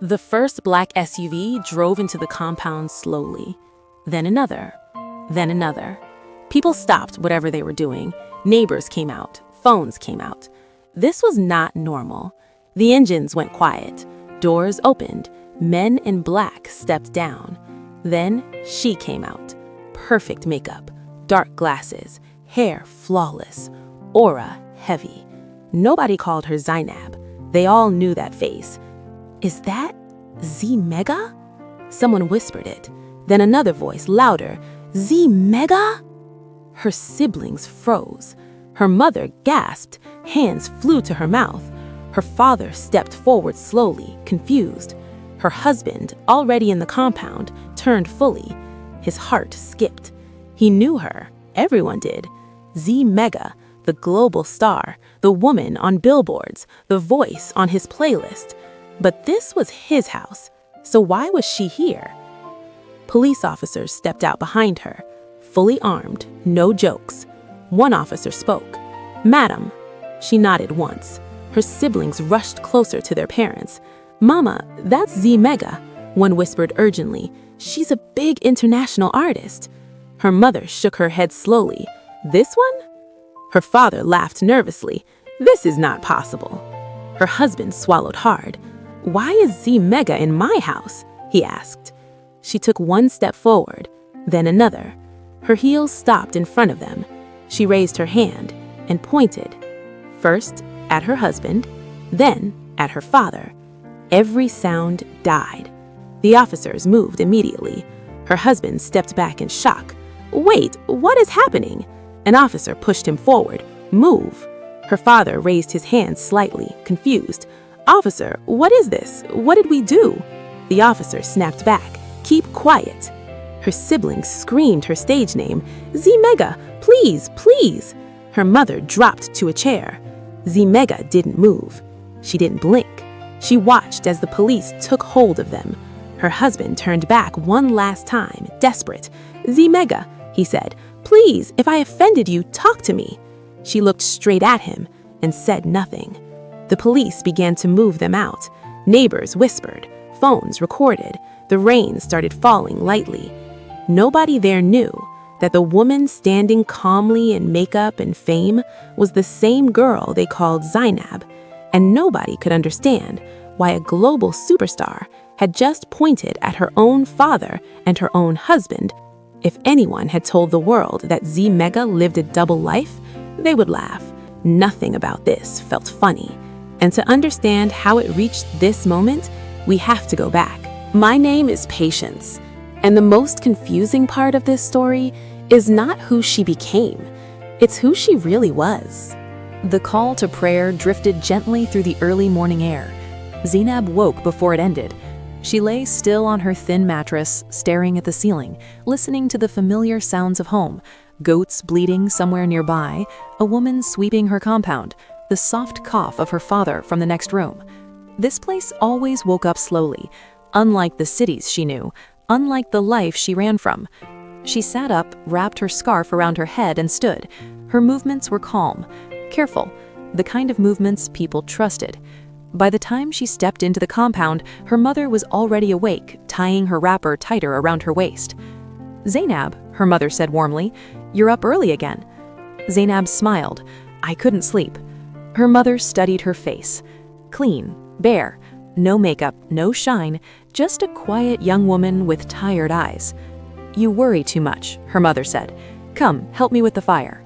The first black SUV drove into the compound slowly. Then another. Then another. People stopped whatever they were doing. Neighbors came out. Phones came out. This was not normal. The engines went quiet. Doors opened. Men in black stepped down. Then she came out. Perfect makeup, dark glasses, hair flawless, aura heavy. Nobody called her Zainab. They all knew that face. Is that Zee Mega? Someone whispered it. Then another voice, louder. Zee Mega? Her siblings froze. Her mother gasped. Hands flew to her mouth. Her father stepped forward slowly, confused. Her husband, already in the compound, turned fully. His heart skipped. He knew her. Everyone did. Zee Mega, the global star, the woman on billboards, the voice on his playlist. But this was his house, so why was she here? Police officers stepped out behind her, fully armed, no jokes. One officer spoke. "Madam." She nodded once. Her siblings rushed closer to their parents. "Mama, that's Zee Mega," one whispered urgently. "She's a big international artist." Her mother shook her head slowly. "This one?" Her father laughed nervously. "This is not possible." Her husband swallowed hard. "Why is Zee Mega in my house?" he asked. She took one step forward, then another. Her heels stopped in front of them. She raised her hand and pointed, first at her husband, then at her father. Every sound died. The officers moved immediately. Her husband stepped back in shock. "Wait, what is happening?" An officer pushed him forward. "Move." Her father raised his hand slightly, confused. "Officer, what is this? What did we do?" The officer snapped back. "Keep quiet." Her siblings screamed her stage name. "Zee Mega, please, please." Her mother dropped to a chair. Zee Mega didn't move. She didn't blink. She watched as the police took hold of them. Her husband turned back one last time, desperate. "Zee Mega," he said, "please, if I offended you, talk to me." She looked straight at him and said nothing. The police began to move them out. Neighbors whispered. Phones recorded. The rain started falling lightly. Nobody there knew that the woman standing calmly in makeup and fame was the same girl they called Zainab, and nobody could understand why a global superstar had just pointed at her own father and her own husband. If anyone had told the world that Zee Mega lived a double life, they would laugh. Nothing about this felt funny. And to understand how it reached this moment, we have to go back. My name is Patience, and the most confusing part of this story is not who she became, it's who she really was. The call to prayer drifted gently through the early morning air. Zainab woke before it ended. She lay still on her thin mattress, staring at the ceiling, listening to the familiar sounds of home. Goats bleating somewhere nearby, a woman sweeping her compound, the soft cough of her father from the next room. This place always woke up slowly, unlike the cities she knew, unlike the life she ran from. She sat up, wrapped her scarf around her head and stood. Her movements were calm, careful, the kind of movements people trusted. By the time she stepped into the compound, her mother was already awake, tying her wrapper tighter around her waist. "Zainab," her mother said warmly, "you're up early again." Zainab smiled. "I couldn't sleep." Her mother studied her face. Clean, bare, no makeup, no shine, just a quiet young woman with tired eyes. "You worry too much," her mother said. "Come, help me with the fire."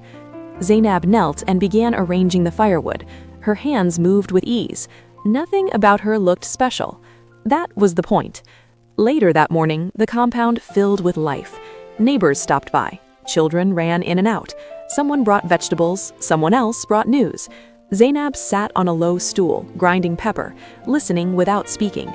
Zainab knelt and began arranging the firewood. Her hands moved with ease. Nothing about her looked special. That was the point. Later that morning, the compound filled with life. Neighbors stopped by. Children ran in and out. Someone brought vegetables, someone else brought news. Zainab sat on a low stool, grinding pepper, listening without speaking.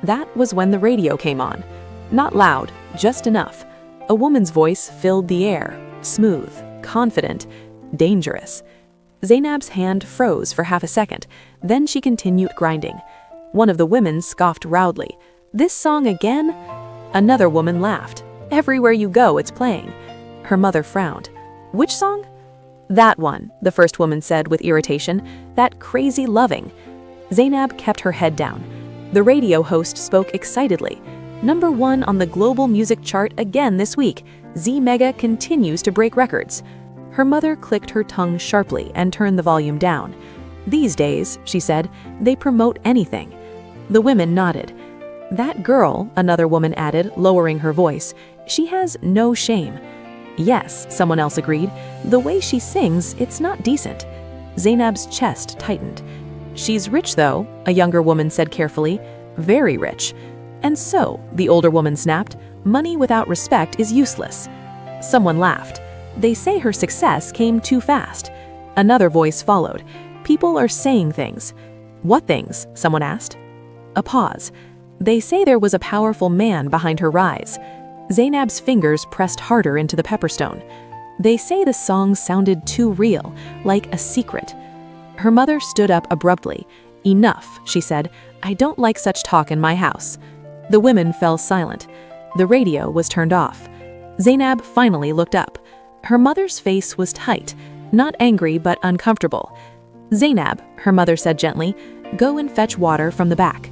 That was when the radio came on. Not loud, just enough. A woman's voice filled the air, smooth, confident, dangerous. Zainab's hand froze for half a second, then she continued grinding. One of the women scoffed loudly. "This song again?" Another woman laughed. "Everywhere you go, it's playing." Her mother frowned. "Which song?" "That one," the first woman said with irritation. "That crazy loving." Zainab kept her head down. The radio host spoke excitedly. #1 on the global music chart again this week. Zee Mega continues to break records. Her mother clicked her tongue sharply and turned the volume down. These days, she said, they promote anything. The women nodded. That girl, another woman added, lowering her voice, she has no shame. Yes, someone else agreed. The way she sings, it's not decent. Zainab's chest tightened. She's rich though, a younger woman said carefully. Very rich. And so, the older woman snapped, money without respect is useless. Someone laughed. They say her success came too fast. Another voice followed. People are saying things. What things? Someone asked. A pause. They say there was a powerful man behind her rise. Zainab's fingers pressed harder into the pepperstone. They say the song sounded too real, like a secret. Her mother stood up abruptly. Enough, she said. I don't like such talk in my house. The women fell silent. The radio was turned off. Zainab finally looked up. Her mother's face was tight, not angry but uncomfortable. Zainab, her mother said gently, go and fetch water from the back.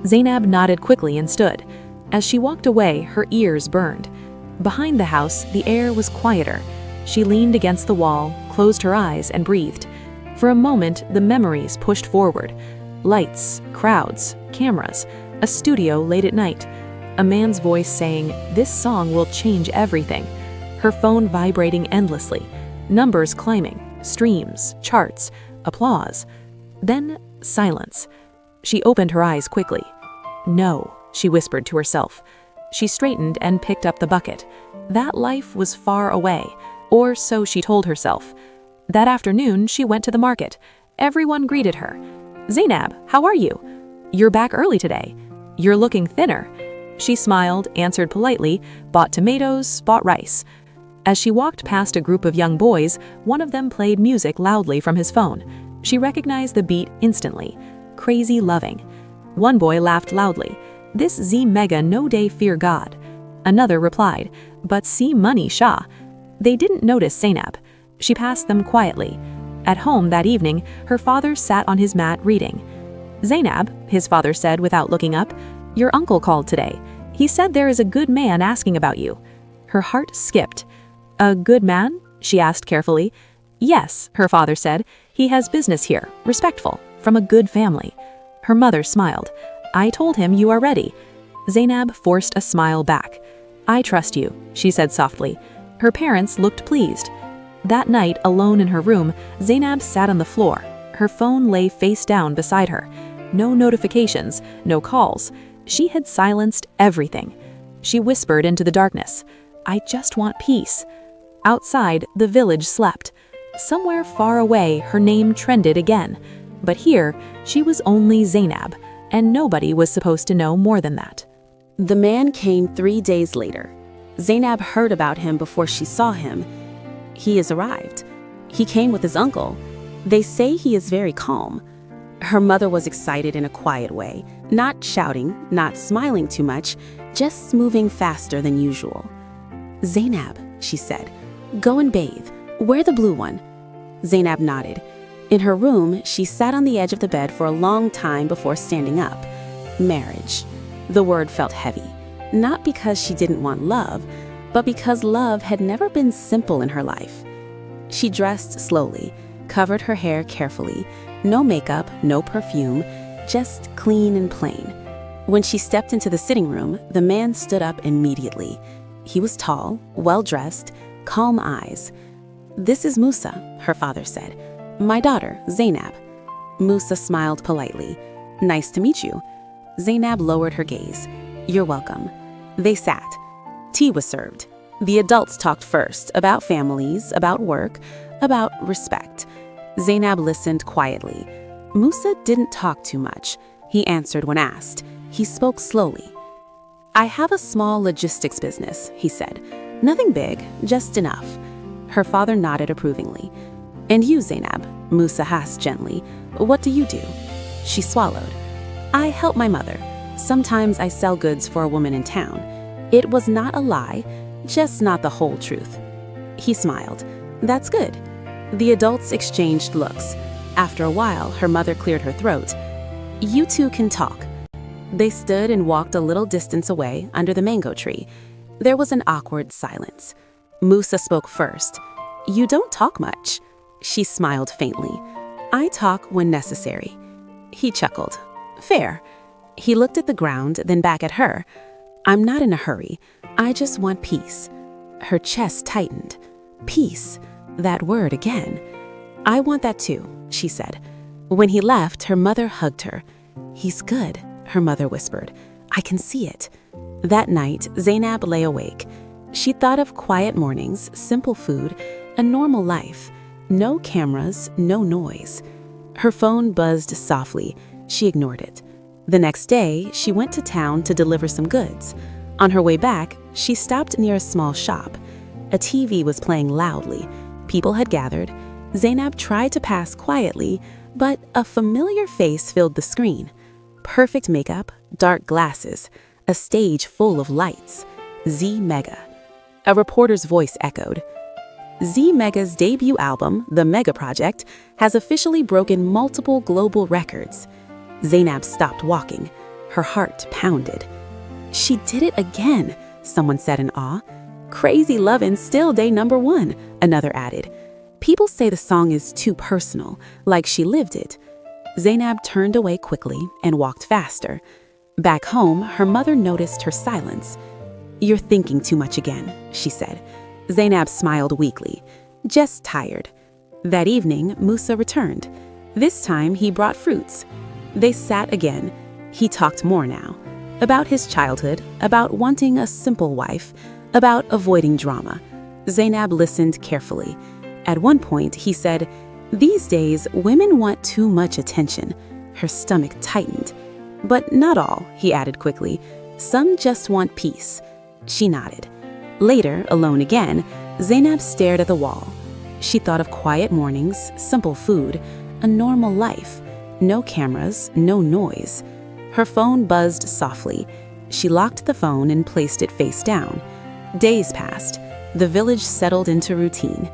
Zainab nodded quickly and stood. As she walked away, her ears burned. Behind the house, the air was quieter. She leaned against the wall, closed her eyes, and breathed. For a moment, the memories pushed forward. Lights, crowds, cameras, a studio late at night. A man's voice saying, this song will change everything. Her phone vibrating endlessly. Numbers climbing, streams, charts, applause. Then silence. She opened her eyes quickly. No, she whispered to herself. She straightened and picked up the bucket. That life was far away, or so she told herself. That afternoon, she went to the market. Everyone greeted her. Zainab, how are you? You're back early today. You're looking thinner. She smiled, answered politely, bought tomatoes, bought rice. As she walked past a group of young boys, one of them played music loudly from his phone. She recognized the beat instantly. Crazy Loving. One boy laughed loudly. This Zee Mega no day fear God. Another replied, but see money Shah. They didn't notice Zainab. She passed them quietly. At home that evening, her father sat on his mat reading. Zainab, his father said without looking up, your uncle called today. He said there is a good man asking about you. Her heart skipped. A good man? She asked carefully. Yes, her father said. He has business here, respectful, from a good family. Her mother smiled. I told him you are ready. Zainab forced a smile back. I trust you, she said softly. Her parents looked pleased. That night, alone in her room, Zainab sat on the floor. Her phone lay face down beside her. No notifications, no calls. She had silenced everything. She whispered into the darkness, I just want peace. Outside, the village slept. Somewhere far away, her name trended again. But here, she was only Zainab, and nobody was supposed to know more than that. The man came 3 days later. Zainab heard about him before she saw him. He has arrived. He came with his uncle. They say he is very calm. Her mother was excited in a quiet way, not shouting, not smiling too much, just moving faster than usual. Zainab, she said, go and bathe. Wear the blue one. Zainab nodded. In her room, she sat on the edge of the bed for a long time before standing up. Marriage. The word felt heavy, not because she didn't want love, but because love had never been simple in her life. She dressed slowly, covered her hair carefully, no makeup, no perfume, just clean and plain. When she stepped into the sitting room, the man stood up immediately. He was tall, well-dressed, calm eyes. This is Musa, her father said. My daughter, Zainab. Musa smiled politely. Nice to meet you. Zainab lowered her gaze. You're welcome. They sat. Tea was served. The adults talked first, about families, about work, about respect. Zainab listened quietly. Musa didn't talk too much. He answered when asked. He spoke slowly. I have a small logistics business, he said. Nothing big, just enough. Her father nodded approvingly. And you, Zainab? Musa asked gently. What do you do? She swallowed. I help my mother. Sometimes I sell goods for a woman in town. It was not a lie, just not the whole truth. He smiled. That's good. The adults exchanged looks. After a while, her mother cleared her throat. You two can talk. They stood and walked a little distance away under the mango tree. There was an awkward silence. Musa spoke first. "You don't talk much." She smiled faintly. "I talk when necessary." He chuckled. "Fair." He looked at the ground, then back at her. "I'm not in a hurry. I just want peace." Her chest tightened. Peace. That word again. "I want that too," she said. When he left, her mother hugged her. "He's good," her mother whispered. "I can see it." That night, Zainab lay awake. She thought of quiet mornings, simple food, a normal life. No cameras, no noise. Her phone buzzed softly. She ignored it. The next day, she went to town to deliver some goods. On her way back, she stopped near a small shop. A TV was playing loudly. People had gathered. Zainab tried to pass quietly, but a familiar face filled the screen. Perfect makeup, dark glasses, a stage full of lights. Zee Mega. A reporter's voice echoed. Zee Mega's debut album, The Mega Project, has officially broken multiple global records. Zainab stopped walking. Her heart pounded. "She did it again," someone said in awe. "Crazy Lovin' still day #1, another added. "People say the song is too personal, like she lived it." Zainab turned away quickly and walked faster. Back home, her mother noticed her silence. "You're thinking too much again," she said. Zainab smiled weakly. "Just tired." That evening, Musa returned. This time, he brought fruits. They sat again. He talked more now. About his childhood, about wanting a simple wife, about avoiding drama. Zainab listened carefully. At one point, he said, "These days, women want too much attention." Her stomach tightened. "But not all," he added quickly. "Some just want peace." She nodded. Later, alone again, Zainab stared at the wall. She thought of quiet mornings, simple food, a normal life. No cameras, no noise. Her phone buzzed softly. She locked the phone and placed it face down. Days passed. The village settled into routine.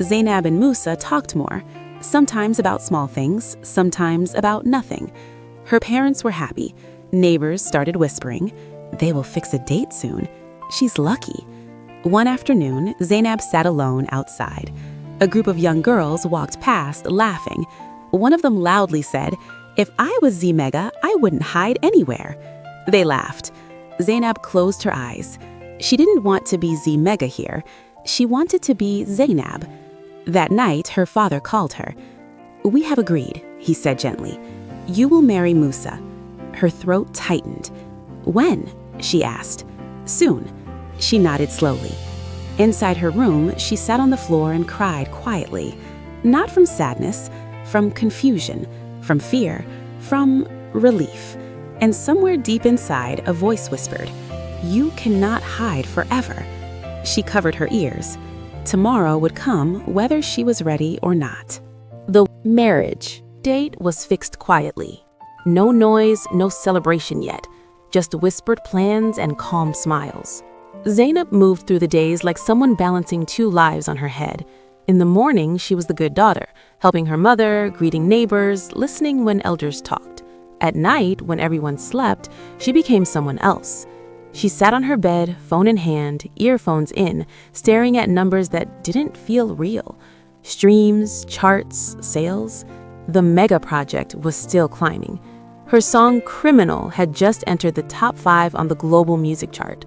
Zainab and Musa talked more, sometimes about small things, sometimes about nothing. Her parents were happy. Neighbors started whispering, "They will fix a date soon. She's lucky." One afternoon, Zainab sat alone outside. A group of young girls walked past, laughing. One of them loudly said, "If I was Zee Mega, I wouldn't hide anywhere." They laughed. Zainab closed her eyes. She didn't want to be Zee Mega here. She wanted to be Zainab. That night, her father called her. "We have agreed," he said gently. "You will marry Musa." Her throat tightened. "When?" she asked. "Soon." She nodded slowly. Inside her room, she sat on the floor and cried quietly. Not from sadness, from confusion, from fear, from relief. And somewhere deep inside, a voice whispered, "You cannot hide forever." She covered her ears. Tomorrow would come whether she was ready or not. The marriage date was fixed quietly. No noise, no celebration yet, just whispered plans and calm smiles. Zainab moved through the days like someone balancing two lives on her head. In the morning, she was the good daughter, helping her mother, greeting neighbors, listening when elders talked. At night, when everyone slept, she became someone else. She sat on her bed, phone in hand, earphones in, staring at numbers that didn't feel real. Streams, charts, sales. The Mega Project was still climbing. Her song Criminal had just entered the top 5 on the global music chart.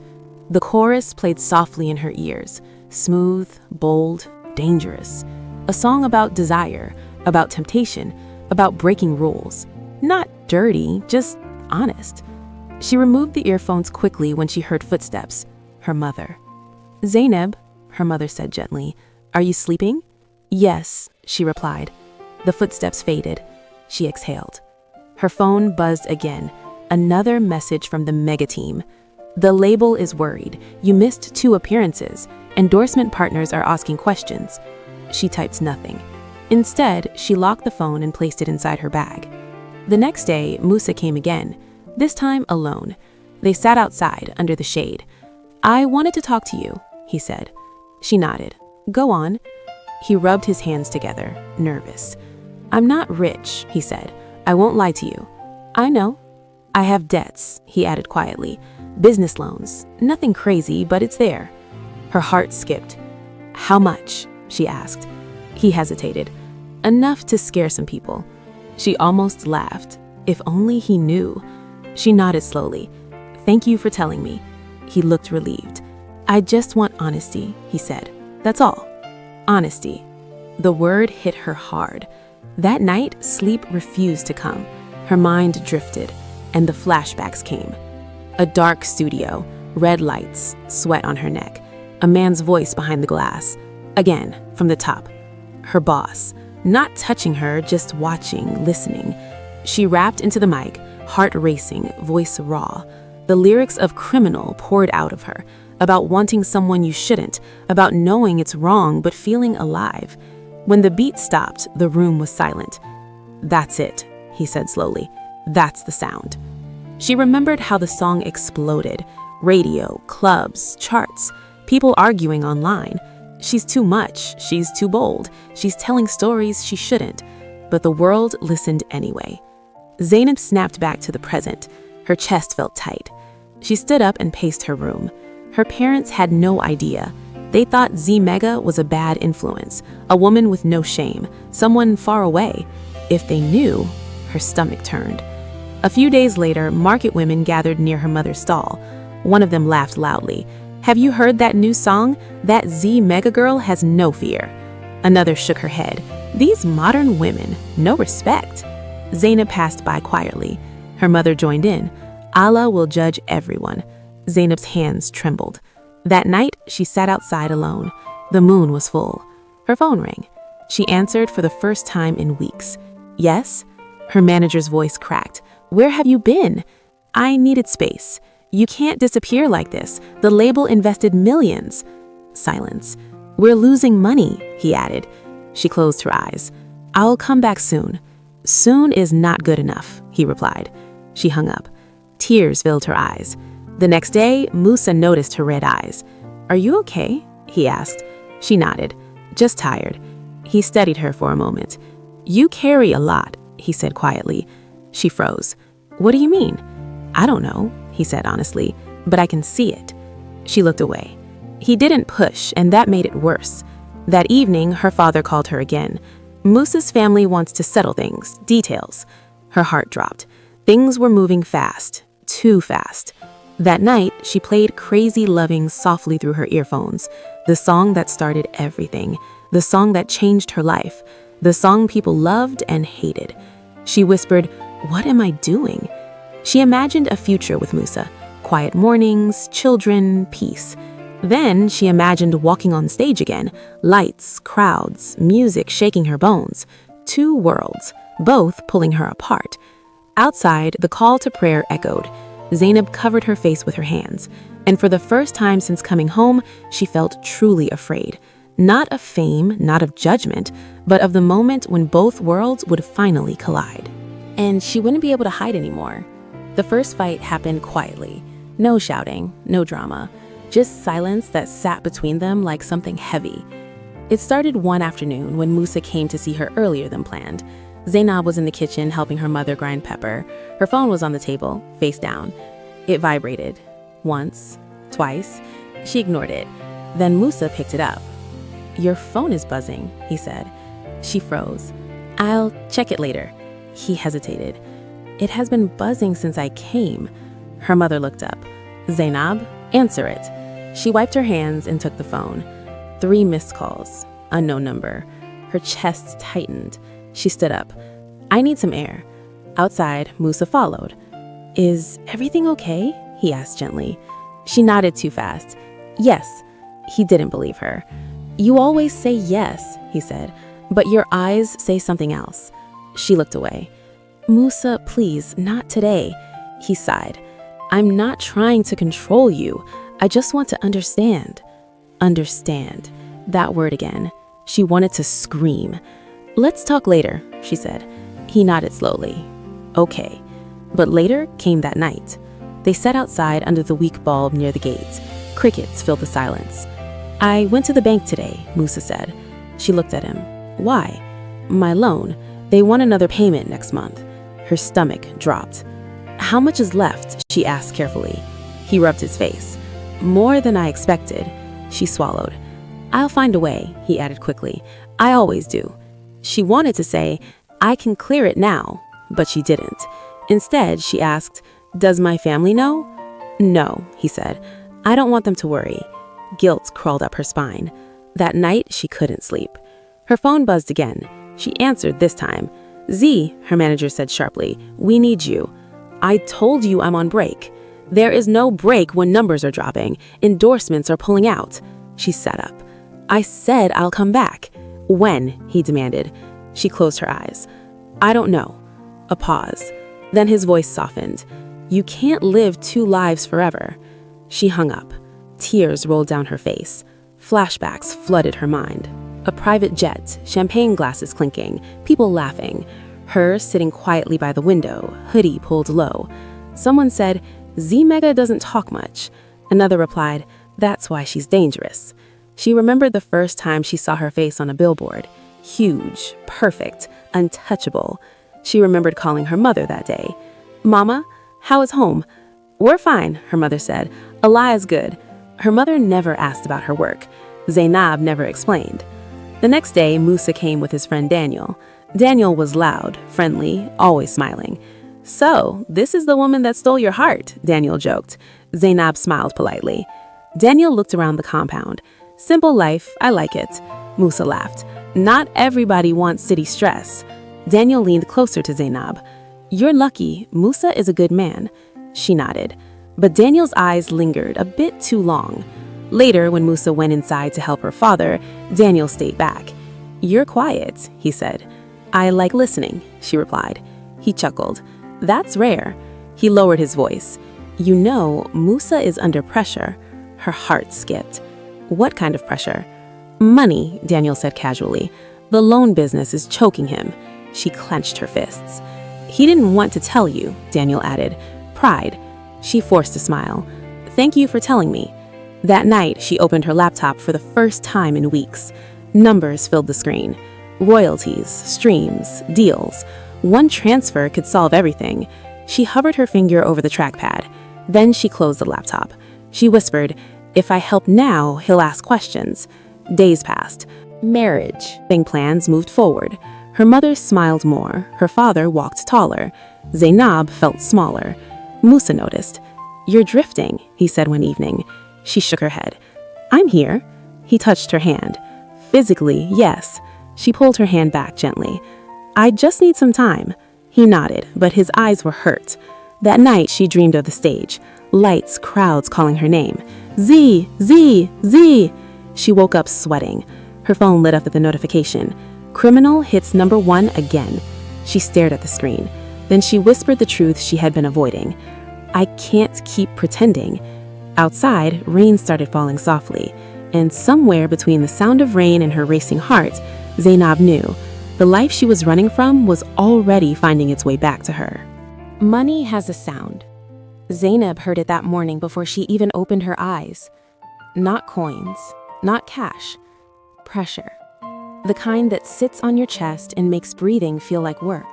The chorus played softly in her ears, smooth, bold, dangerous. A song about desire, about temptation, about breaking rules. Not dirty, just honest. She removed the earphones quickly when she heard footsteps. Her mother. "Zainab," her mother said gently, "are you sleeping?" "Yes," she replied. The footsteps faded. She exhaled. Her phone buzzed again. Another message from the Mega team. "The label is worried. You missed 2 appearances. Endorsement partners are asking questions." She typed nothing. Instead, she locked the phone and placed it inside her bag. The next day, Musa came again, this time alone. They sat outside under the shade. "I wanted to talk to you," he said. She nodded. "Go on." He rubbed his hands together, nervous. "I'm not rich," he said. "I won't lie to you." "I know." I have debts, he added quietly. Business loans. Nothing crazy, but it's there. Her heart skipped. How much? She asked. He hesitated. Enough to scare some people. She almost laughed. If only he knew. She nodded slowly. Thank you for telling me. He looked relieved. I just want honesty, he said. That's all. Honesty. The word hit her hard. That night, sleep refused to come. Her mind drifted, and the flashbacks came. A dark studio, red lights, sweat on her neck. A man's voice behind the glass. Again, from the top. Her boss. Not touching her, just watching, listening. She rapped into the mic, heart racing, voice raw. The lyrics of Criminal poured out of her, about wanting someone you shouldn't, about knowing it's wrong but feeling alive. When the beat stopped, the room was silent. That's it, he said slowly. That's the sound. She remembered how the song exploded. Radio, clubs, charts, people arguing online. She's too much, she's too bold, she's telling stories she shouldn't. But the world listened anyway. Zainab snapped back to the present. Her chest felt tight. She stood up and paced her room. Her parents had no idea. They thought Zee Mega was a bad influence, a woman with no shame, someone far away. If they knew, her stomach turned. A few days later, market women gathered near her mother's stall. One of them laughed loudly. Have you heard that new song? That Zee Mega girl has no fear. Another shook her head. These modern women, no respect. Zainab passed by quietly. Her mother joined in. Allah will judge everyone. Zainab's hands trembled. That night, she sat outside alone. The moon was full. Her phone rang. She answered for the first time in weeks. Yes? Her manager's voice cracked. Where have you been? I needed space. You can't disappear like this. The label invested millions. Silence. We're losing money, he added. She closed her eyes. I'll come back soon. Soon is not good enough, he replied. She hung up. Tears filled her eyes. The next day, Musa noticed her red eyes. Are you okay? He asked. She nodded. Just tired. He studied her for a moment. You carry a lot, he said quietly. She froze. What do you mean? I don't know, he said honestly, but I can see it. She looked away. He didn't push, and that made it worse. That evening, her father called her again. Musa's family wants to settle things, details. Her heart dropped. Things were moving fast, too fast. That night, she played Crazy Loving softly through her earphones, the song that started everything, the song that changed her life, the song people loved and hated. She whispered, "What am I doing?" She imagined a future with Musa, quiet mornings, children, peace. Then she imagined walking on stage again, lights, crowds, music shaking her bones. Two worlds, both pulling her apart. Outside, the call to prayer echoed. Zainab covered her face with her hands, and for the first time since coming home, she felt truly afraid. Not of fame, not of judgment, but of the moment when both worlds would finally collide. And she wouldn't be able to hide anymore. The first fight happened quietly. No shouting, no drama, just silence that sat between them like something heavy. It started one afternoon when Musa came to see her earlier than planned. Zainab was in the kitchen helping her mother grind pepper. Her phone was on the table, face down. It vibrated. Once, twice. She ignored it. Then Musa picked it up. Your phone is buzzing, he said. She froze. I'll check it later. He hesitated. It has been buzzing since I came. Her mother looked up. Zainab, answer it. She wiped her hands and took the phone. 3 missed calls. Unknown number. Her chest tightened. She stood up. I need some air. Outside, Musa followed. Is everything okay? He asked gently. She nodded too fast. Yes. He didn't believe her. You always say yes, he said, but your eyes say something else. She looked away. Musa, please, not today. He sighed. I'm not trying to control you. I just want to understand. Understand. That word again. She wanted to scream. Let's talk later, she said. He nodded slowly. Okay. But later came that night. They sat outside under the weak bulb near the gates. Crickets filled the silence. I went to the bank today, Musa said. She looked at him. Why? My loan. They want another payment next month. Her stomach dropped. How much is left? She asked carefully. He rubbed his face. More than I expected. She swallowed. I'll find a way, he added quickly. I always do. She wanted to say, I can clear it now, but she didn't. Instead, she asked, does my family know? No, he said. I don't want them to worry. Guilt crawled up her spine. That night, she couldn't sleep. Her phone buzzed again. She answered this time. Zee, her manager said sharply, we need you. I told you I'm on break. There is no break when numbers are dropping. Endorsements are pulling out. She sat up. I said I'll come back. When? He demanded. She closed her eyes. I don't know. A pause. Then his voice softened. You can't live two lives forever. She hung up. Tears rolled down her face. Flashbacks flooded her mind. A private jet, champagne glasses clinking, people laughing. Her sitting quietly by the window, hoodie pulled low. Someone said, Zee Mega doesn't talk much. Another replied, that's why she's dangerous. She remembered the first time she saw her face on a billboard. Huge, perfect, untouchable. She remembered calling her mother that day. Mama, how is home? We're fine, her mother said. Allah is good. Her mother never asked about her work. Zainab never explained. The next day, Musa came with his friend Daniel. Daniel was loud, friendly, always smiling. So, this is the woman that stole your heart, Daniel joked. Zainab smiled politely. Daniel looked around the compound. Simple life, I like it. Musa laughed. Not everybody wants city stress. Daniel leaned closer to Zainab. You're lucky, Musa is a good man. She nodded. But Daniel's eyes lingered a bit too long. Later, when Musa went inside to help her father, Daniel stayed back. You're quiet, he said. I like listening, she replied. He chuckled. That's rare. He lowered his voice. You know, Musa is under pressure. Her heart skipped. What kind of pressure? Money, Daniel said casually. The loan business is choking him. She clenched her fists. He didn't want to tell you, Daniel added. Pride. She forced a smile. Thank you for telling me. That night, she opened her laptop for the first time in weeks. Numbers filled the screen. Royalties, streams, deals. One transfer could solve everything. She hovered her finger over the trackpad. Then she closed the laptop. She whispered, if I help now, he'll ask questions. Days passed. Marriage. Plans moved forward. Her mother smiled more. Her father walked taller. Zainab felt smaller. Musa noticed. You're drifting, he said one evening. She shook her head. I'm here. He touched her hand. Physically, yes. She pulled her hand back gently. I just need some time. He nodded, but his eyes were hurt. That night, she dreamed of the stage. Lights, crowds calling her name. Zee, Zee, Zee. She woke up sweating. Her phone lit up with a notification. Criminal hits #1 again. She stared at the screen. Then she whispered the truth she had been avoiding. I can't keep pretending. Outside, rain started falling softly, and somewhere between the sound of rain and her racing heart, Zainab knew the life she was running from was already finding its way back to her. Money has a sound. Zainab heard it that morning before she even opened her eyes. Not coins, not cash, pressure. The kind that sits on your chest and makes breathing feel like work.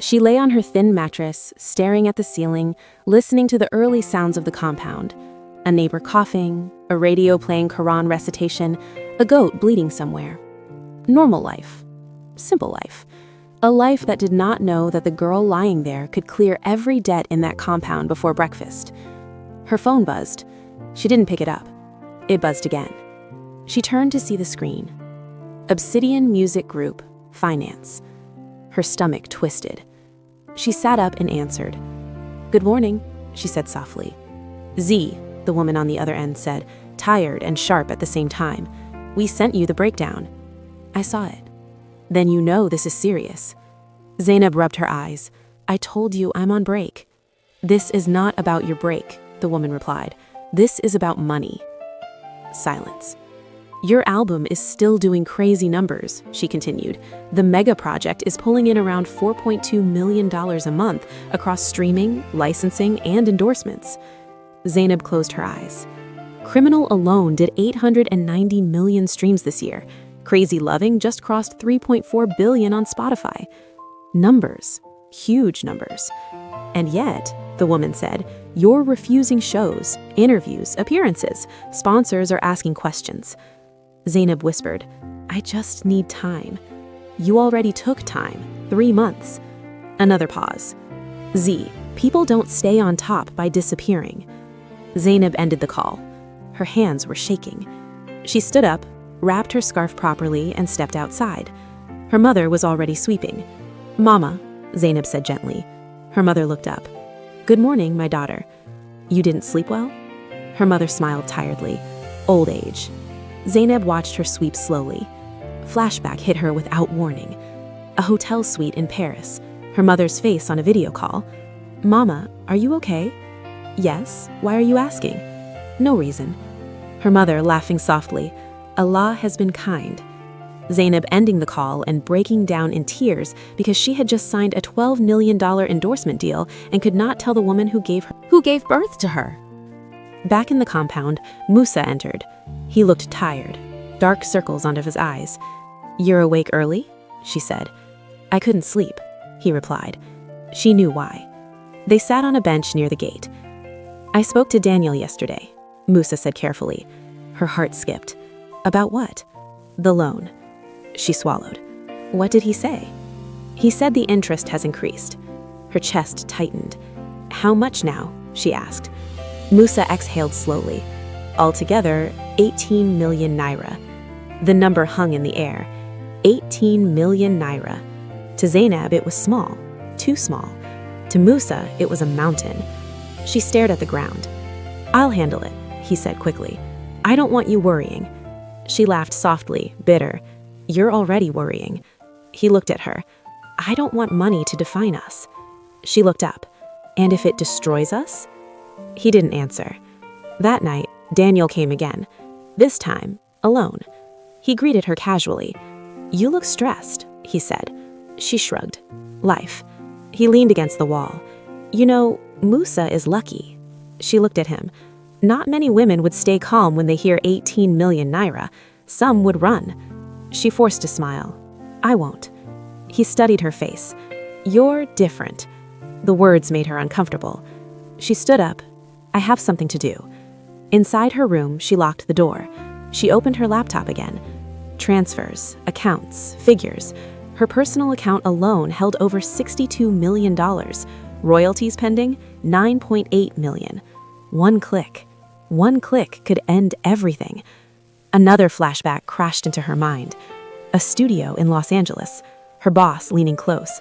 She lay on her thin mattress, staring at the ceiling, listening to the early sounds of the compound. A neighbor coughing, a radio playing Quran recitation, a goat bleeding somewhere. Normal life. Simple life. A life that did not know that the girl lying there could clear every debt in that compound before breakfast. Her phone buzzed. She didn't pick it up. It buzzed again. She turned to see the screen. Obsidian Music Group, Finance. Her stomach twisted. She sat up and answered. Good morning, she said softly. Zee, the woman on the other end said, tired and sharp at the same time. We sent you the breakdown. I saw it. Then you know this is serious. Zainab rubbed her eyes. I told you I'm on break. This is not about your break, the woman replied. This is about money. Silence. Your album is still doing crazy numbers, she continued. The Mega project is pulling in around $4.2 million a month across streaming, licensing, and endorsements. Zainab closed her eyes. Criminal alone did 890 million streams this year. Crazy Loving just crossed 3.4 billion on Spotify. Numbers. Huge numbers. "And yet," the woman said, "you're refusing shows, interviews, appearances. Sponsors are asking questions." Zainab whispered, "I just need time." "You already took time, 3 months." Another pause. "Zee, people don't stay on top by disappearing." Zainab ended the call. Her hands were shaking. She stood up, wrapped her scarf properly, and stepped outside. Her mother was already sweeping. "Mama," Zainab said gently. Her mother looked up. "Good morning, my daughter. You didn't sleep well?" Her mother smiled tiredly. Old age. Zainab watched her sweep slowly. Flashback hit her without warning. A hotel suite in Paris. Her mother's face on a video call. "Mama, are you okay?" "Yes. Why are you asking?" "No reason." Her mother laughing softly. "Allah has been kind." Zainab ending the call and breaking down in tears because she had just signed a $12 million endorsement deal and could not tell the woman who gave birth to her. Back in the compound, Musa entered. He looked tired, dark circles under his eyes. "You're awake early?" she said. "I couldn't sleep," he replied. She knew why. They sat on a bench near the gate. "I spoke to Daniel yesterday," Musa said carefully. Her heart skipped. "About what?" "The loan." She swallowed. "What did he say?" "He said the interest has increased." Her chest tightened. "How much now?" she asked. Musa exhaled slowly. Altogether, 18 million naira. The number hung in the air. 18 million naira. To Zainab, it was small. Too small. To Musa, it was a mountain. She stared at the ground. "I'll handle it," he said quickly. "I don't want you worrying." She laughed softly, bitter. "You're already worrying." He looked at her. "I don't want money to define us." She looked up. "And if it destroys us?" He didn't answer. That night, Daniel came again. This time, alone. He greeted her casually. "You look stressed," he said. She shrugged. "Life." He leaned against the wall. "You know, Musa is lucky." She looked at him. Not many women would stay calm when they hear 18 million naira. Some would run. She forced a smile. "I won't." He studied her face. "You're different." The words made her uncomfortable. She stood up. "I have something to do." Inside her room, she locked the door. She opened her laptop again. Transfers, accounts, figures. Her personal account alone held over $62 million. Royalties pending, 9.8 million. One click. One click could end everything. Another flashback crashed into her mind. A studio in Los Angeles. Her boss leaning close.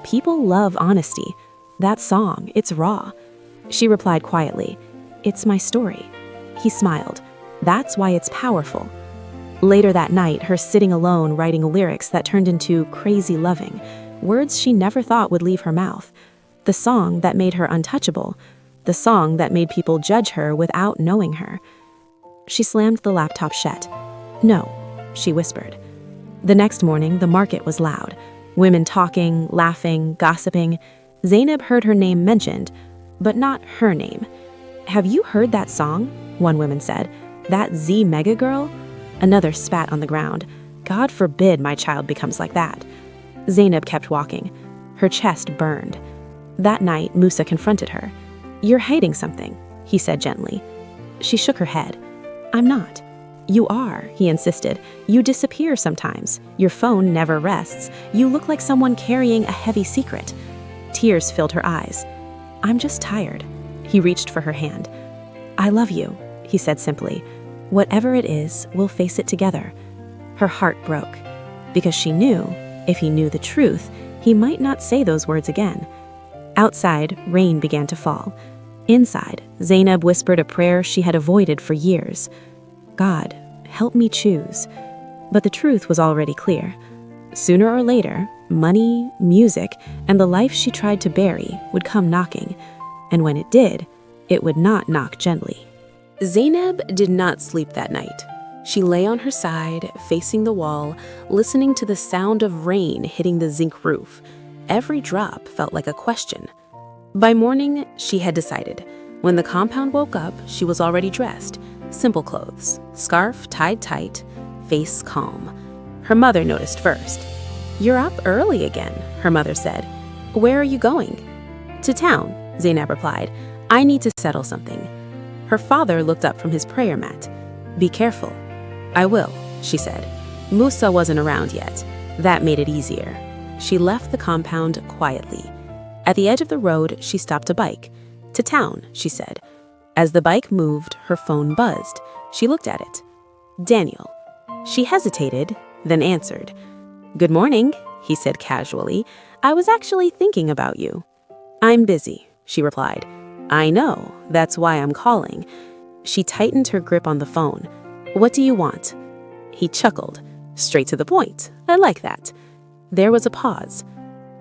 People love honesty. That song, it's raw. She replied quietly, "It's my story." He smiled. "That's why it's powerful." Later that night, her sitting alone writing lyrics that turned into crazy loving, words she never thought would leave her mouth. The song that made her untouchable. The song that made people judge her without knowing her. She slammed the laptop shut. "No," she whispered. The next morning, the market was loud. Women talking, laughing, gossiping. Zainab heard her name mentioned, but not her name. "Have you heard that song?" one woman said. "That Zee Mega girl?" Another spat on the ground. "God forbid my child becomes like that." Zainab kept walking. Her chest burned. That night, Musa confronted her. "You're hiding something," he said gently. She shook her head. "I'm not." "You are," he insisted. "You disappear sometimes. Your phone never rests. You look like someone carrying a heavy secret." Tears filled her eyes. "I'm just tired." He reached for her hand. "I love you," he said simply. "Whatever it is, we'll face it together." Her heart broke, because she knew, if he knew the truth, he might not say those words again. Outside, rain began to fall. Inside, Zainab whispered a prayer she had avoided for years. "God, help me choose." But the truth was already clear. Sooner or later, money, music, and the life she tried to bury would come knocking. And when it did, it would not knock gently. Zainab did not sleep that night. She lay on her side, facing the wall, listening to the sound of rain hitting the zinc roof. Every drop felt like a question. By morning, she had decided. When the compound woke up, she was already dressed. Simple clothes, scarf tied tight, face calm. Her mother noticed first. "You're up early again," her mother said. "Where are you going?" To town, Zainab replied. I need to settle something. Her father looked up from his prayer mat. Be careful. I will, she said. Musa wasn't around yet. That made it easier. She left the compound quietly. At the edge of the road, she stopped a bike. To town, she said. As the bike moved, her phone buzzed. She looked at it. Daniel. She hesitated, then answered. Good morning, he said casually. I was actually thinking about you. I'm busy, she replied. I know, that's why I'm calling. She tightened her grip on the phone. What do you want? He chuckled. Straight to the point. I like that. There was a pause.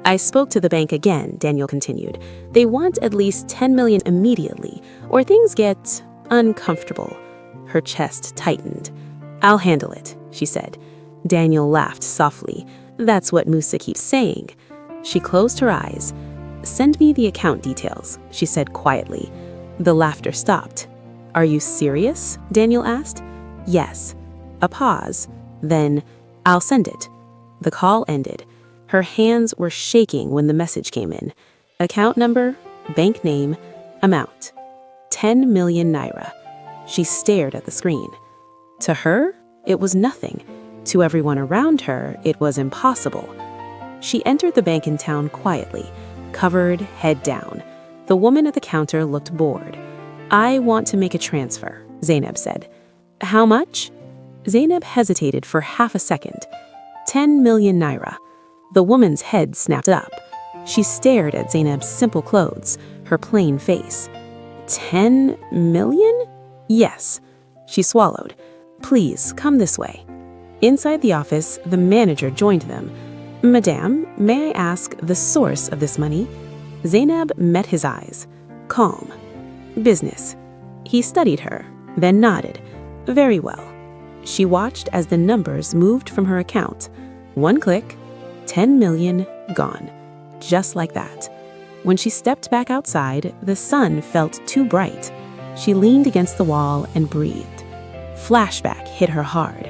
I spoke to the bank again, Daniel continued. They want at least 10 million immediately, or things get uncomfortable. Her chest tightened. I'll handle it, she said. Daniel laughed softly. That's what Musa keeps saying. She closed her eyes. Send me the account details, she said quietly. The laughter stopped. Are you serious? Daniel asked. Yes. A pause. Then, I'll send it. The call ended. Her hands were shaking when the message came in. Account number, bank name, amount. 10 million naira. She stared at the screen. To her, it was nothing. To everyone around her, it was impossible. She entered the bank in town quietly, covered, head down. The woman at the counter looked bored. I want to make a transfer, Zainab said. How much? Zainab hesitated for half a second. 10 million naira. The woman's head snapped up. She stared at Zainab's simple clothes, her plain face. 10 million? Yes. She swallowed. Please, come this way. Inside the office, the manager joined them. Madame, may I ask the source of this money? Zainab met his eyes. Calm. Business. He studied her, then nodded. Very well. She watched as the numbers moved from her account. One click, 10 million gone. Just like that. When she stepped back outside, the sun felt too bright. She leaned against the wall and breathed. Flashback hit her hard.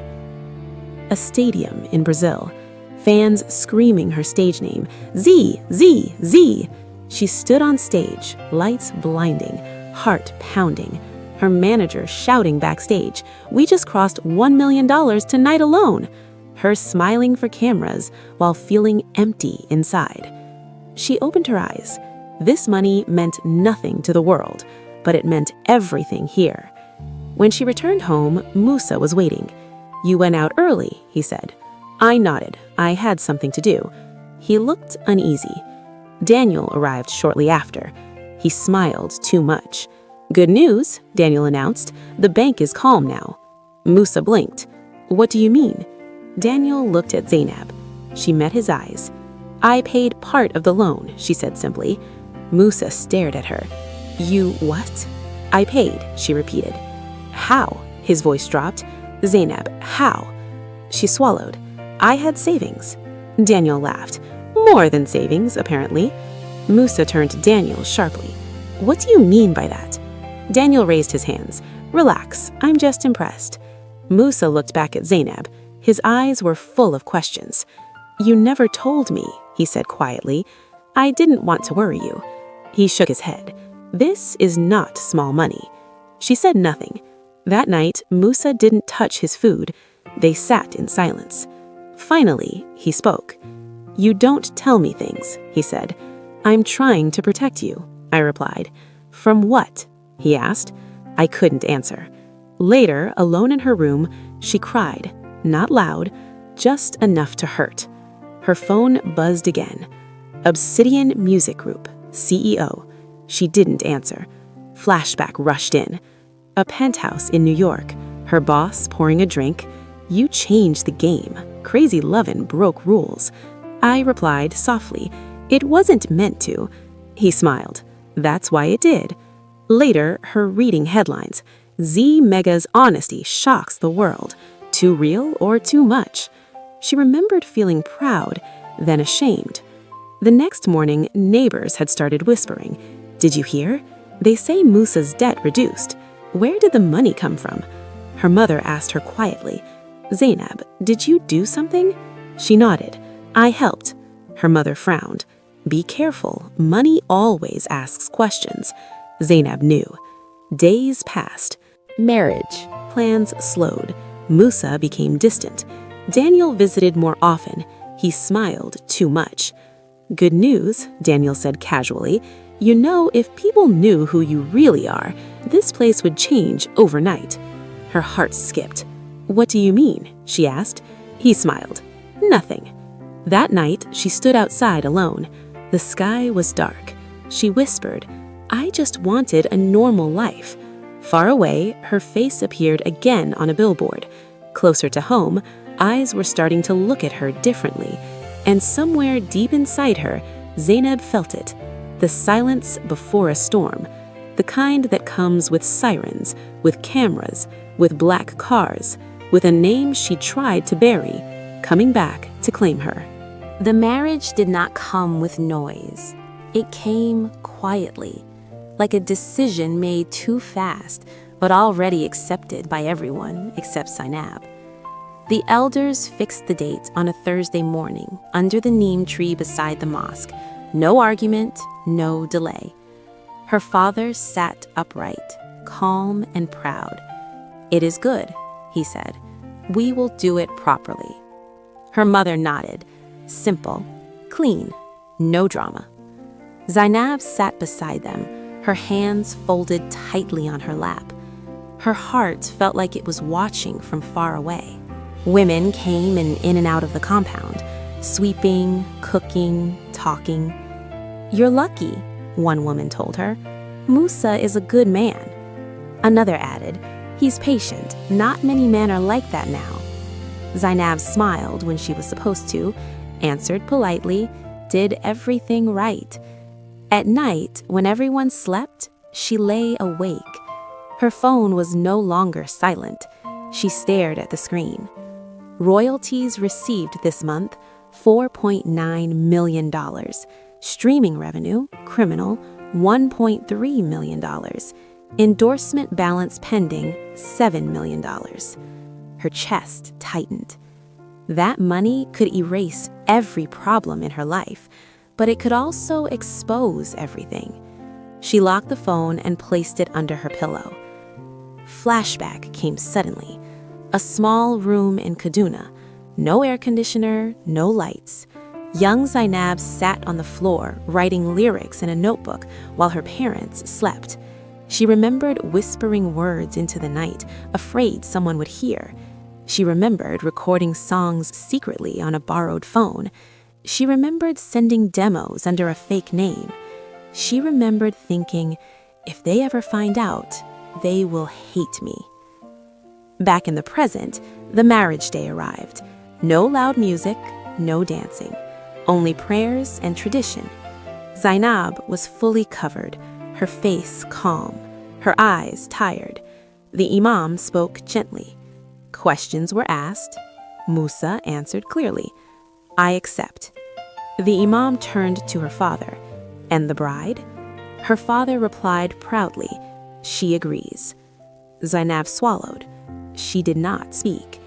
A stadium in Brazil. Fans screaming her stage name. Zee, Zee, Zee. She stood on stage, lights blinding, heart pounding. Her manager shouting backstage, we just crossed $1 million tonight alone. Her smiling for cameras while feeling empty inside. She opened her eyes. This money meant nothing to the world, but it meant everything here. When she returned home, Musa was waiting. You went out early, he said. I nodded. I had something to do. He looked uneasy. Daniel arrived shortly after. He smiled too much. Good news, Daniel announced. The bank is calm now. Musa blinked. What do you mean? Daniel looked at Zainab. She met his eyes. I paid part of the loan, she said simply. Musa stared at her. You what? I paid, she repeated. How? His voice dropped. Zainab, how? She swallowed. I had savings. Daniel laughed. More than savings, apparently. Musa turned to Daniel sharply. What do you mean by that? Daniel raised his hands. Relax, I'm just impressed. Musa looked back at Zainab. His eyes were full of questions. You never told me, he said quietly. I didn't want to worry you. He shook his head. This is not small money. She said nothing. That night, Musa didn't touch his food. They sat in silence. Finally, he spoke. You don't tell me things, he said. I'm trying to protect you, I replied. From what? He asked. I couldn't answer. Later, alone in her room, she cried, not loud, just enough to hurt. Her phone buzzed again. Obsidian Music Group, CEO. She didn't answer. Flashback rushed in. A penthouse in New York. Her boss pouring a drink. You changed the game. Crazy Lovin' broke rules. I replied softly. It wasn't meant to. He smiled. That's why it did. Later, her reading headlines. Zee Mega's honesty shocks the world. Too real or too much? She remembered feeling proud, then ashamed. The next morning, neighbors had started whispering. Did you hear? They say Musa's debt reduced. Where did the money come from? Her mother asked her quietly. Zainab, did you do something? She nodded. I helped. Her mother frowned. Be careful, money always asks questions. Zainab knew. Days passed. Marriage plans slowed. Musa became distant. Daniel visited more often. He smiled too much. Good news, Daniel said casually. You know, if people knew who you really are, this place would change overnight. Her heart skipped. What do you mean? She asked. He smiled. Nothing. That night, she stood outside alone. The sky was dark. She whispered, I just wanted a normal life. Far away, her face appeared again on a billboard. Closer to home, eyes were starting to look at her differently. And somewhere deep inside her, Zainab felt it. The silence before a storm. The kind that comes with sirens, with cameras, with black cars, with a name she tried to bury, coming back to claim her. The marriage did not come with noise. It came quietly, like a decision made too fast, but already accepted by everyone except Zainab. The elders fixed the date on a Thursday morning under the neem tree beside the mosque. No argument, no delay. Her father sat upright, calm and proud. It is good, he said. We will do it properly. Her mother nodded. Simple, clean, no drama. Zainab sat beside them, her hands folded tightly on her lap. Her heart felt like it was watching from far away. Women came in and out of the compound, sweeping, cooking, talking. You're lucky, one woman told her. Musa is a good man. Another added, he's patient. Not many men are like that now. Zainab smiled when she was supposed to, answered politely, did everything right. At night, when everyone slept, she lay awake. Her phone was no longer silent. She stared at the screen. Royalties received this month, $4.9 million. Streaming revenue, criminal, $1.3 million. Endorsement balance pending, $7 million. Her chest tightened. That money could erase every problem in her life, but it could also expose everything. She locked the phone and placed it under her pillow. Flashback came suddenly. A small room in Kaduna. No air conditioner, no lights. Young Zainab sat on the floor, writing lyrics in a notebook while her parents slept. She remembered whispering words into the night, afraid someone would hear. She remembered recording songs secretly on a borrowed phone. She remembered sending demos under a fake name. She remembered thinking, if they ever find out, they will hate me. Back in the present, the marriage day arrived. No loud music, no dancing. Only prayers and tradition. Zainab was fully covered, her face calm, her eyes tired. The imam spoke gently. Questions were asked. Musa answered clearly, I accept. The imam turned to her father. And the bride? Her father replied proudly, she agrees. Zainab swallowed. She did not speak.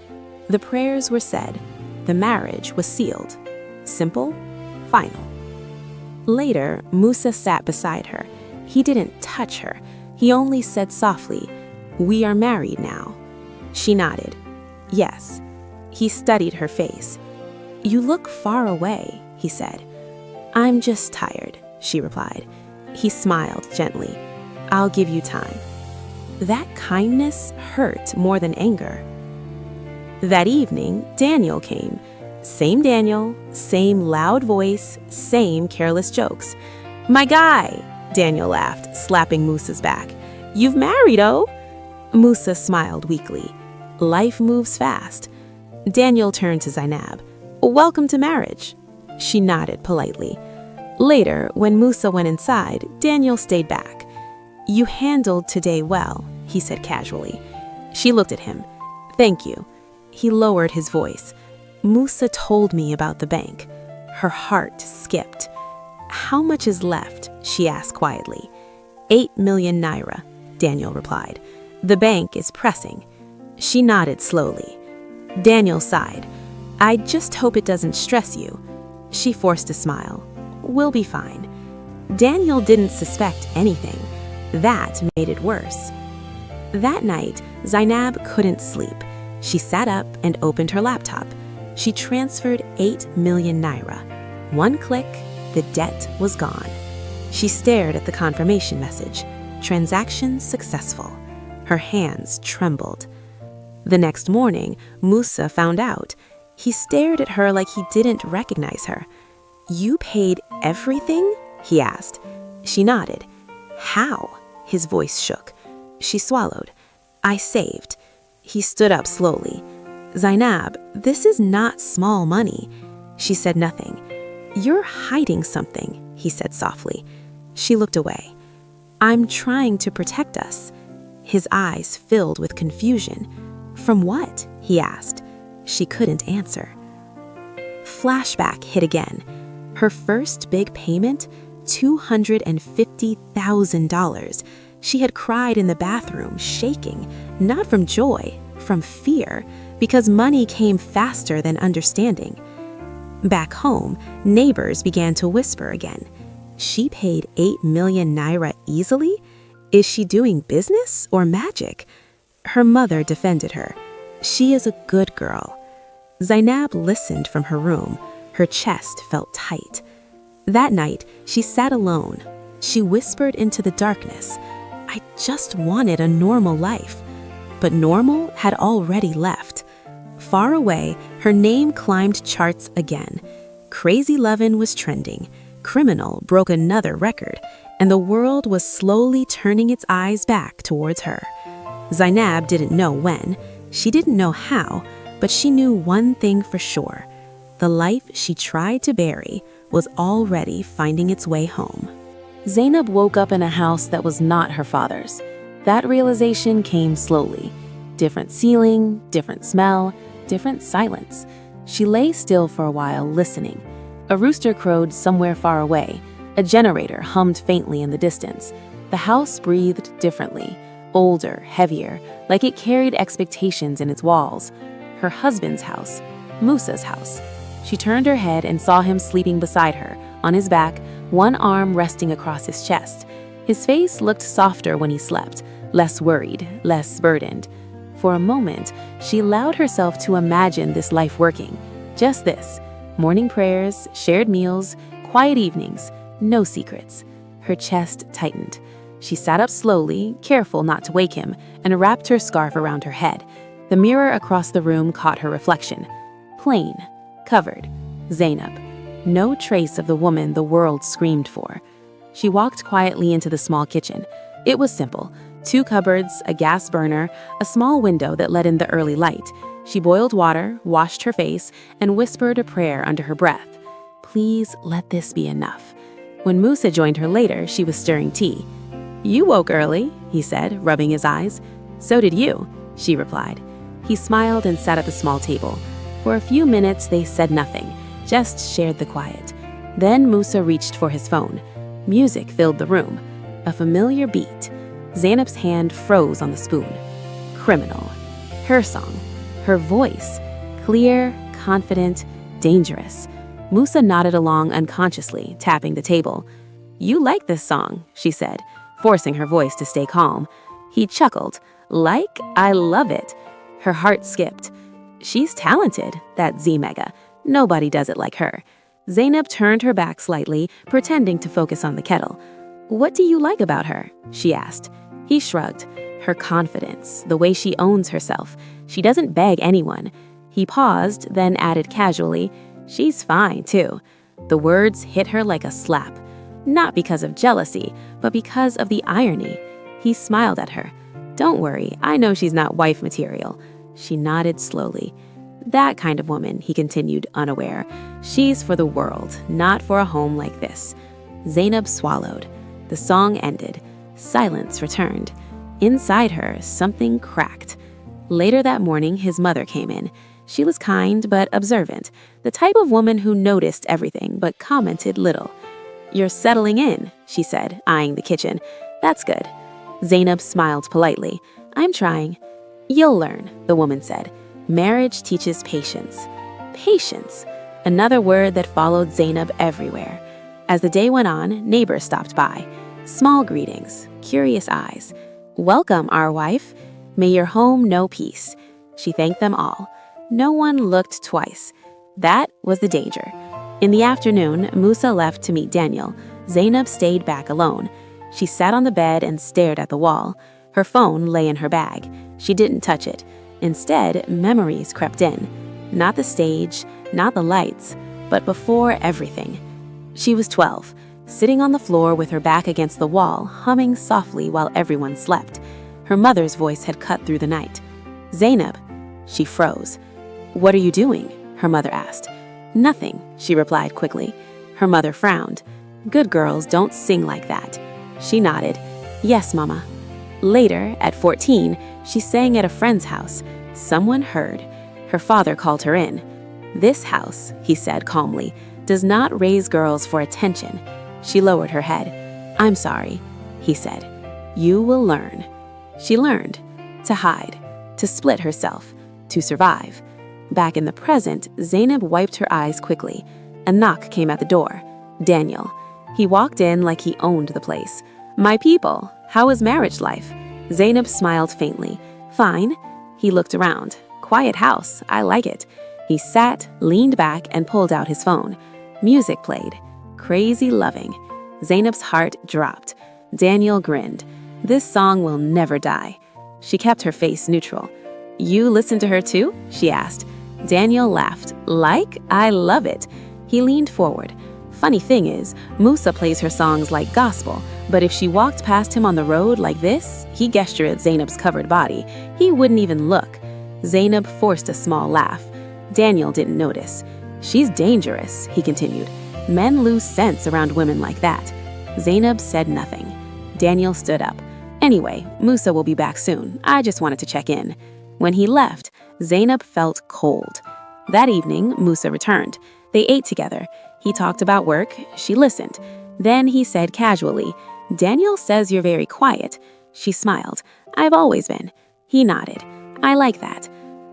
The prayers were said. The marriage was sealed. Simple, final. Later, Musa sat beside her. He didn't touch her. He only said softly, we are married now. She nodded. Yes. He studied her face. You look far away, he said. I'm just tired, she replied. He smiled gently. I'll give you time. That kindness hurt more than anger. That evening, Daniel came. Same Daniel, same loud voice, same careless jokes. My guy, Daniel laughed, slapping Musa's back. You've married, oh? Musa smiled weakly. Life moves fast. Daniel turned to Zainab. Welcome to marriage. She nodded politely. Later, when Musa went inside, Daniel stayed back. You handled today well, he said casually. She looked at him. Thank you. He lowered his voice. Musa told me about the bank. Her heart skipped. How much is left? She asked quietly. 8 million naira, Daniel replied. The bank is pressing. She nodded slowly. Daniel sighed. I just hope it doesn't stress you. She forced a smile. we'll be fine." Daniel didn't suspect anything. That made it worse. That night, Zainab couldn't sleep. She sat up and opened her laptop. She transferred 8 million naira. One click, the debt was gone. She stared at the confirmation message. Transaction successful. Her hands trembled. The next morning, Musa found out. He stared at her like he didn't recognize her. "You paid everything?" he asked. She nodded. "How?" His voice shook. She swallowed. "I saved." He stood up slowly. "Zainab, this is not small money." She said nothing. "You're hiding something," he said softly. She looked away. "I'm trying to protect us." His eyes filled with confusion. "From what?" he asked. She couldn't answer. Flashback hit again. Her first big payment, $250,000. She had cried in the bathroom, shaking, not from joy, from fear, because money came faster than understanding. Back home, neighbors began to whisper again. She paid 8 million naira easily? Is she doing business or magic? Her mother defended her. She is a good girl. Zainab listened from her room. Her chest felt tight. That night, she sat alone. She whispered into the darkness, "I just wanted a normal life." But normal had already left. Far away, her name climbed charts again. Crazy Lovin' was trending. Criminal broke another record, and the world was slowly turning its eyes back towards her. Zainab didn't know when, she didn't know how, but she knew one thing for sure. The life she tried to bury was already finding its way home. Zainab woke up in a house that was not her father's. That realization came slowly. Different ceiling, different smell, different silence. She lay still for a while, listening. A rooster crowed somewhere far away. A generator hummed faintly in the distance. The house breathed differently, older, heavier, like it carried expectations in its walls. Her husband's house, Musa's house. She turned her head and saw him sleeping beside her, on his back, one arm resting across his chest. His face looked softer when he slept, less worried, less burdened. For a moment, she allowed herself to imagine this life working. Just this. Morning prayers, shared meals, quiet evenings, no secrets. Her chest tightened. She sat up slowly, careful not to wake him, and wrapped her scarf around her head. The mirror across the room caught her reflection. Plain, covered, Zainab. No trace of the woman the world screamed for. She walked quietly into the small kitchen. It was simple. 2 cupboards, a gas burner, a small window that let in the early light. She boiled water, washed her face, and whispered a prayer under her breath. Please let this be enough. When Musa joined her later, she was stirring tea. You woke early, he said, rubbing his eyes. So did you, she replied. He smiled and sat at the small table. For a few minutes, they said nothing, just shared the quiet. Then Musa reached for his phone. Music filled the room. A familiar beat. Zainab's hand froze on the spoon. Criminal. Her song. Her voice. Clear, confident, dangerous. Musa nodded along unconsciously, tapping the table. You like this song, she said, forcing her voice to stay calm. He chuckled. Like? I love it. Her heart skipped. She's talented, that Zee Mega. Nobody does it like her. Zainab turned her back slightly, pretending to focus on the kettle. What do you like about her? She asked. He shrugged. Her confidence, the way she owns herself. She doesn't beg anyone. He paused, then added casually, she's fine, too. The words hit her like a slap. Not because of jealousy, but because of the irony. He smiled at her. Don't worry, I know she's not wife material. She nodded slowly. That kind of woman, he continued, unaware. She's for the world, not for a home like this. Zainab swallowed. The song ended. Silence returned. Inside her, something cracked. Later that morning, his mother came in. She was kind but observant, the type of woman who noticed everything but commented little. You're settling in, she said, eyeing the kitchen. That's good. Zainab smiled politely. I'm trying. You'll learn, the woman said. Marriage teaches patience. Patience. Another word that followed Zainab everywhere. As the day went on, neighbors stopped by. Small greetings, curious eyes. "Welcome, our wife. May your home know peace." She thanked them all. No one looked twice. That was the danger. In the afternoon, Musa left to meet Daniel. Zainab stayed back alone. She sat on the bed and stared at the wall. Her phone lay in her bag. She didn't touch it. Instead, memories crept in. Not the stage, not the lights, but before everything. She was 12, sitting on the floor with her back against the wall, humming softly while everyone slept. Her mother's voice had cut through the night. "Zainab." She froze. "What are you doing?" her mother asked. "Nothing," she replied quickly. Her mother frowned. "Good girls don't sing like that." She nodded. "Yes, Mama." Later, at 14, she sang at a friend's house. Someone heard. Her father called her in. "This house," he said calmly, "does not raise girls for attention." She lowered her head. "I'm sorry," he said. "You will learn." She learned to hide, to split herself, to survive. Back in the present, Zainab wiped her eyes quickly. A knock came at the door. Daniel. He walked in like he owned the place. "My people, how is marriage life?" Zainab smiled faintly. "Fine." He looked around. "Quiet house, I like it." He sat, leaned back, and pulled out his phone. Music played. Crazy Loving. Zainab's heart dropped. Daniel grinned. "This song will never die." She kept her face neutral. "You listen to her too?" she asked. Daniel laughed. "Like? I love it." He leaned forward. "Funny thing is, Musa plays her songs like gospel, but if she walked past him on the road like this," he gestured at Zainab's covered body, "he wouldn't even look." Zainab forced a small laugh. Daniel didn't notice. "She's dangerous," he continued. "Men lose sense around women like that." Zainab said nothing. Daniel stood up. "Anyway, Musa will be back soon. I just wanted to check in." When he left, Zainab felt cold. That evening, Musa returned. They ate together. He talked about work. She listened. Then he said casually, "Daniel says you're very quiet." She smiled. "I've always been." He nodded. "I like that."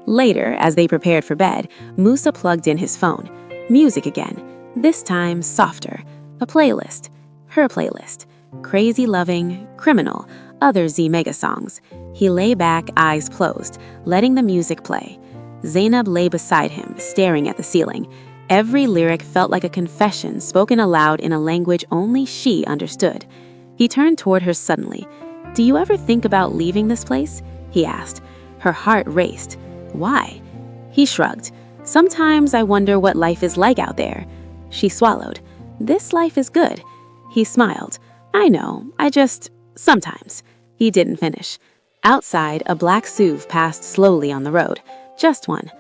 Later, as they prepared for bed, Musa plugged in his phone. Music again. This time, softer. A playlist. Her playlist. Crazy Loving, Criminal, other Zee Mega songs. He lay back, eyes closed, letting the music play. Zainab lay beside him, staring at the ceiling. Every lyric felt like a confession spoken aloud in a language only she understood. He turned toward her suddenly. "Do you ever think about leaving this place?" he asked. Her heart raced. "Why?" He shrugged. "Sometimes I wonder what life is like out there." She swallowed. "This life is good." He smiled. "I know, sometimes." He didn't finish. Outside, a black SUV passed slowly on the road. Just one.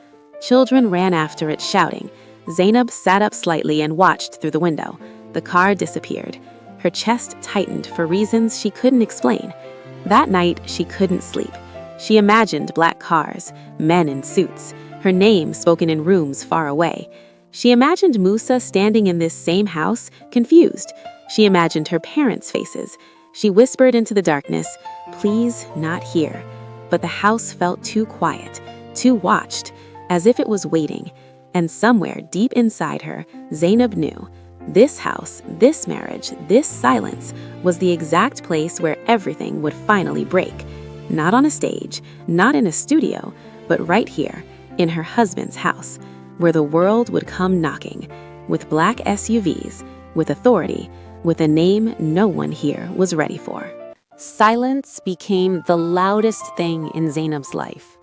Children ran after it, shouting. Zainab sat up slightly and watched through the window. The car disappeared. Her chest tightened for reasons she couldn't explain. That night, she couldn't sleep. She imagined black cars, men in suits, her name spoken in rooms far away. She imagined Musa standing in this same house, confused. She imagined her parents' faces. She whispered into the darkness, "Please, not here." But the house felt too quiet, too watched, as if it was waiting. And somewhere deep inside her, Zainab knew. This house, this marriage, this silence was the exact place where everything would finally break. Not on a stage, not in a studio, but right here, in her husband's house, where the world would come knocking, with black SUVs, with authority, with a name no one here was ready for. Silence became the loudest thing in Zainab's life.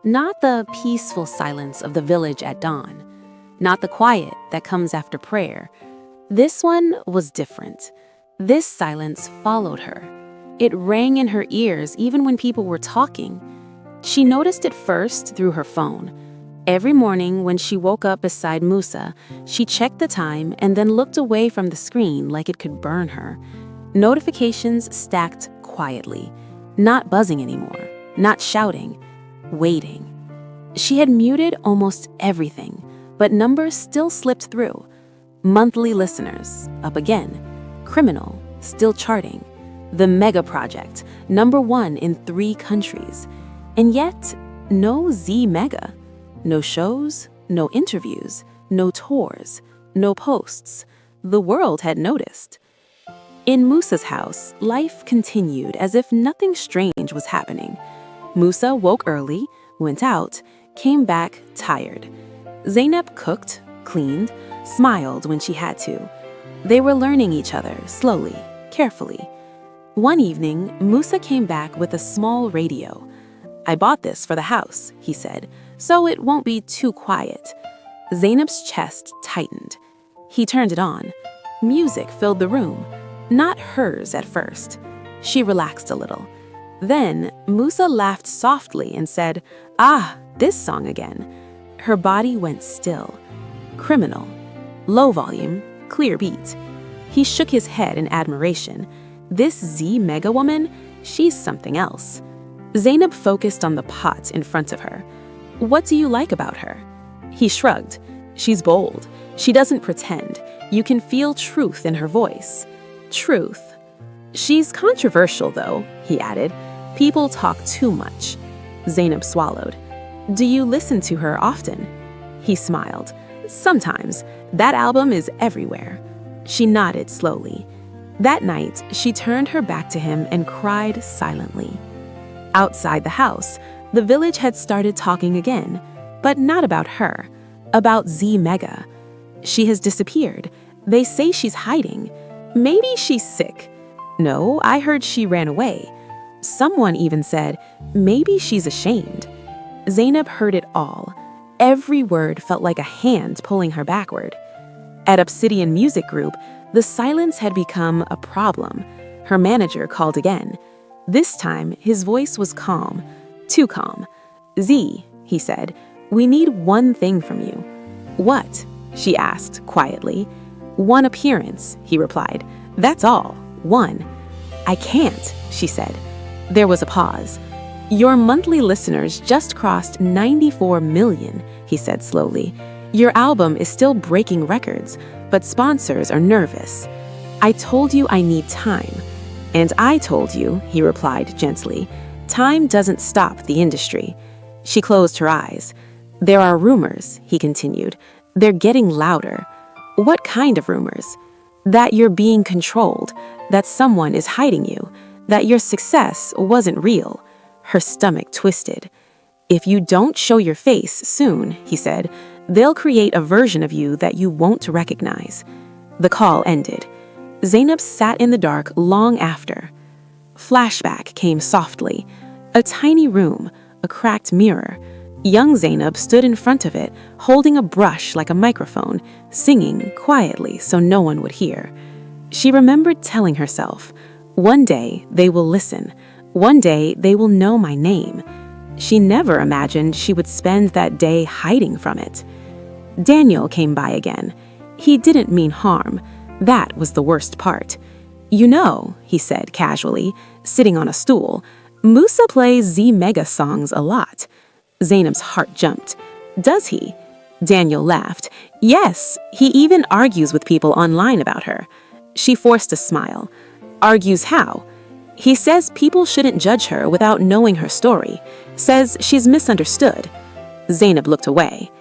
Not the peaceful silence of the village at dawn, not the quiet that comes after prayer. This one was different. This silence followed her. It rang in her ears even when people were talking. She noticed it first through her phone. Every morning when she woke up beside Musa, she checked the time and then looked away from the screen like it could burn her. Notifications stacked quietly, not buzzing anymore, not shouting, waiting. She had muted almost everything, but numbers still slipped through. Monthly listeners, up again. Criminal, still charting. The Mega Project, #1 in 3 countries. And yet, no Zee Mega. No shows, no interviews, no tours, no posts. the world had noticed. In Musa's house, life continued as if nothing strange was happening. Musa woke early, went out, came back tired. Zainab cooked, cleaned, smiled when she had to. They were learning each other slowly, carefully. One evening, Musa came back with a small radio. "I bought this for the house," he said, "so it won't be too quiet." Zainab's chest tightened. He turned it on. Music filled the room, not hers at first. She relaxed a little. Then Musa laughed softly and said, "Ah, this song again." Her body went still. Criminal. Low volume, clear beat. He shook his head in admiration. This Zee Mega woman, she's something else. Zainab focused on the pot in front of her. "What do you like about her?" He shrugged. "She's bold. She doesn't pretend. You can feel truth in her voice." Truth. "She's controversial, though," he added. "People talk too much." Zainab swallowed. "Do you listen to her often?" He smiled. "Sometimes. That album is everywhere." She nodded slowly. That night, she turned her back to him and cried silently. Outside the house, the village had started talking again, but not about her, about Zee Mega. She has disappeared. They say she's hiding. Maybe she's sick. No, I heard she ran away. Someone even said, maybe she's ashamed. Zainab heard it all. Every word felt like a hand pulling her backward. At Obsidian Music Group, the silence had become a problem. Her manager called again. This time, his voice was calm, too calm. "Zee," he said, "we need one thing from you." "What?" she asked quietly. "One appearance," he replied. "That's all. One." "I can't," she said. There was a pause. "Your monthly listeners just crossed 94 million, he said slowly. "Your album is still breaking records, but sponsors are nervous. I told you I need time." "And I told you," he replied gently, "time doesn't stop the industry." She closed her eyes. "There are rumors," he continued. "They're getting louder." "What kind of rumors?" "That you're being controlled, that someone is hiding you, that your success wasn't real." Her stomach twisted. "If you don't show your face soon," he said, "they'll create a version of you that you won't recognize." The call ended. Zainab sat in the dark long after. Flashback came softly. A tiny room, a cracked mirror. Young Zainab stood in front of it, holding a brush like a microphone, singing quietly so no one would hear. She remembered telling herself, "One day they will listen. One day they will know my name." She never imagined she would spend that day hiding from it. Daniel came by again. He didn't mean harm. That was the worst part. "You know," he said casually, sitting on a stool, "Musa plays Zee Mega songs a lot." Zainab's heart jumped. "Does he?" Daniel laughed. "Yes, he even argues with people online about her." She forced a smile. "Argues how?" "He says people shouldn't judge her without knowing her story. Says she's misunderstood." Zainab looked away.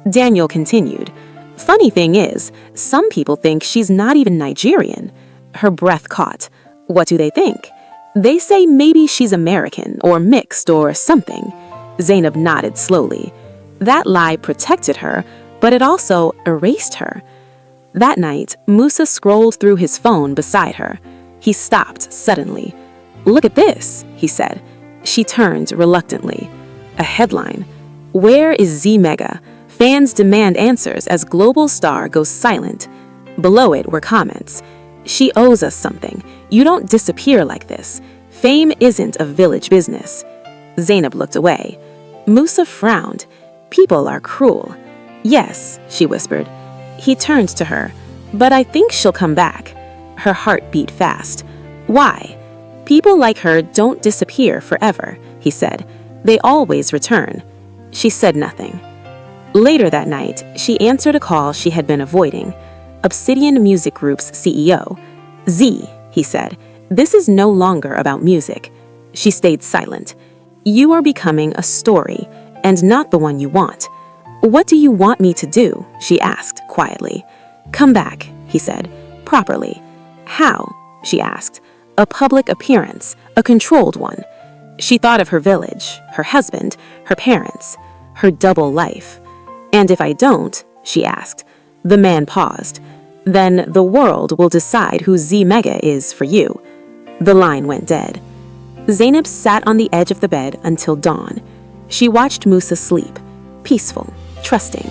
Daniel continued. "Funny thing is, some people think she's not even Nigerian." Her breath caught. "What do they think?" "They say maybe she's American or mixed or something." Zainab nodded slowly. That lie protected her, but it also erased her. That night, Musa scrolled through his phone beside her. He stopped suddenly. "Look at this," he said. She turned reluctantly. A headline. "Where is Zee Mega? Fans demand answers as global star goes silent." Below it were comments. "She owes us something. You don't disappear like this. Fame isn't a village business." Zainab looked away. Musa frowned. "People are cruel." "Yes," she whispered. He turned to her. "But I think she'll come back." Her heart beat fast. "Why?" "People like her don't disappear forever," he said. "They always return." She said nothing. Later that night, she answered a call she had been avoiding. Obsidian Music Group's CEO. "Zee," he said, "this is no longer about music." She stayed silent. "You are becoming a story, and not the one you want." "What do you want me to do?" she asked quietly. "Come back," he said. properly. How? She asked. A public appearance, a controlled one. She thought of her village, her husband, her parents, her double life. And if I don't, she asked. The man paused. Then the world will decide who Zee Mega is for you. The line went dead. Zainab sat on the edge of the bed until dawn. She watched Musa sleep, peaceful, trusting.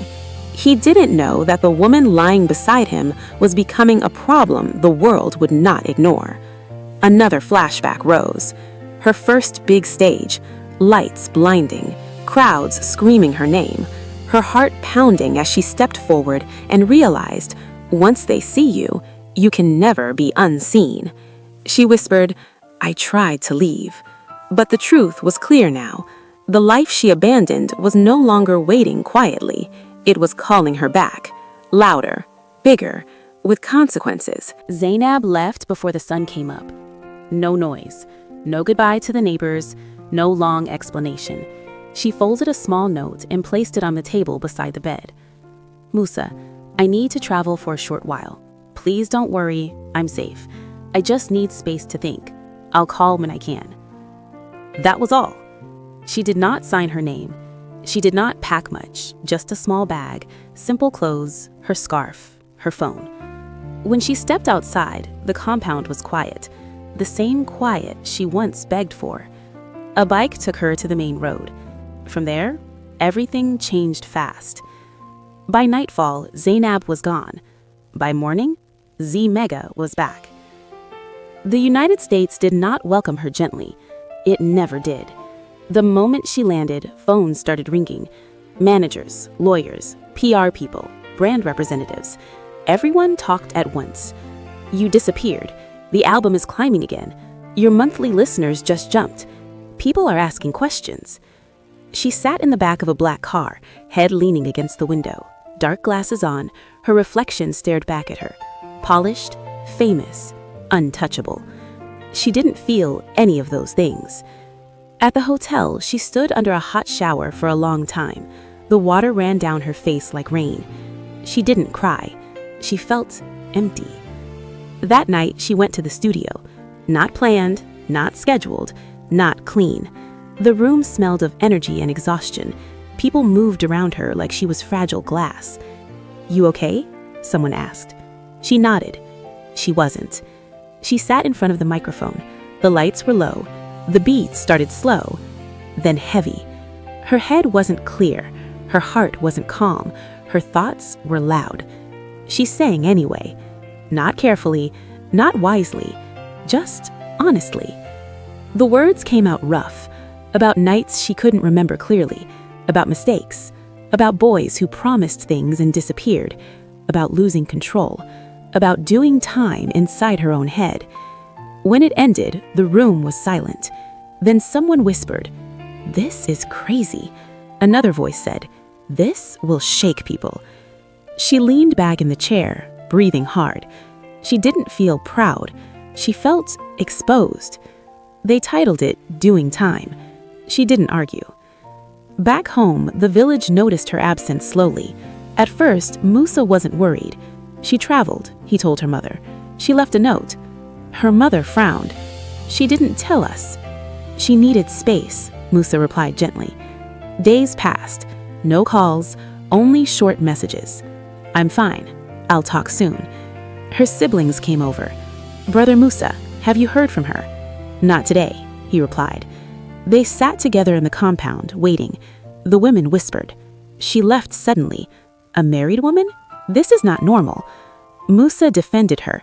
He didn't know that the woman lying beside him was becoming a problem the world would not ignore. Another flashback rose. Her first big stage, lights blinding, crowds screaming her name, her heart pounding as she stepped forward and realized, once they see you, you can never be unseen. She whispered, I tried to leave. But the truth was clear now. The life she abandoned was no longer waiting quietly. It was calling her back, louder, bigger, with consequences. Zainab left before the sun came up. No noise, no goodbye to the neighbors, no long explanation. She folded a small note and placed it on the table beside the bed. Musa, I need to travel for a short while. Please don't worry, I'm safe. I just need space to think. I'll call when I can. That was all. She did not sign her name. She did not pack much, just a small bag, simple clothes, her scarf, her phone. When she stepped outside, the compound was quiet, the same quiet she once begged for. A bike took her to the main road. From there, everything changed fast. By nightfall, Zainab was gone. By morning, Zee Mega was back. The United States did not welcome her gently. It never did. The moment she landed, phones started ringing. Managers, lawyers, PR people, brand representatives. Everyone talked at once. You disappeared. The album is climbing again. Your monthly listeners just jumped. People are asking questions. She sat in the back of a black car, head leaning against the window. Dark glasses on, her reflection stared back at her. Polished, famous, untouchable. She didn't feel any of those things. At the hotel, she stood under a hot shower for a long time. The water ran down her face like rain. She didn't cry. She felt empty. That night, she went to the studio. Not planned, not scheduled, not clean. The room smelled of energy and exhaustion. People moved around her like she was fragile glass. You okay? Someone asked. She nodded. She wasn't. She sat in front of the microphone. The lights were low. The beats started slow, then heavy. Her head wasn't clear. Her heart wasn't calm. Her thoughts were loud. She sang anyway. Not carefully, not wisely, just honestly. The words came out rough, about nights she couldn't remember clearly, about mistakes, about boys who promised things and disappeared, about losing control, about doing time inside her own head. When it ended, the room was silent. Then someone whispered, "This is crazy." Another voice said, "This will shake people." She leaned back in the chair, breathing hard. She didn't feel proud. She felt exposed. They titled it Doing Time. She didn't argue. Back home, the village noticed her absence slowly. At first, Musa wasn't worried. She traveled, he told her mother. She left a note. Her mother frowned. "She didn't tell us." "She needed space," Musa replied gently. Days passed. No calls, only short messages. "I'm fine. I'll talk soon." Her siblings came over. "Brother Musa, have you heard from her?" "Not today," he replied. They sat together in the compound, waiting. The women whispered. "She left suddenly. A married woman? This is not normal." Musa defended her.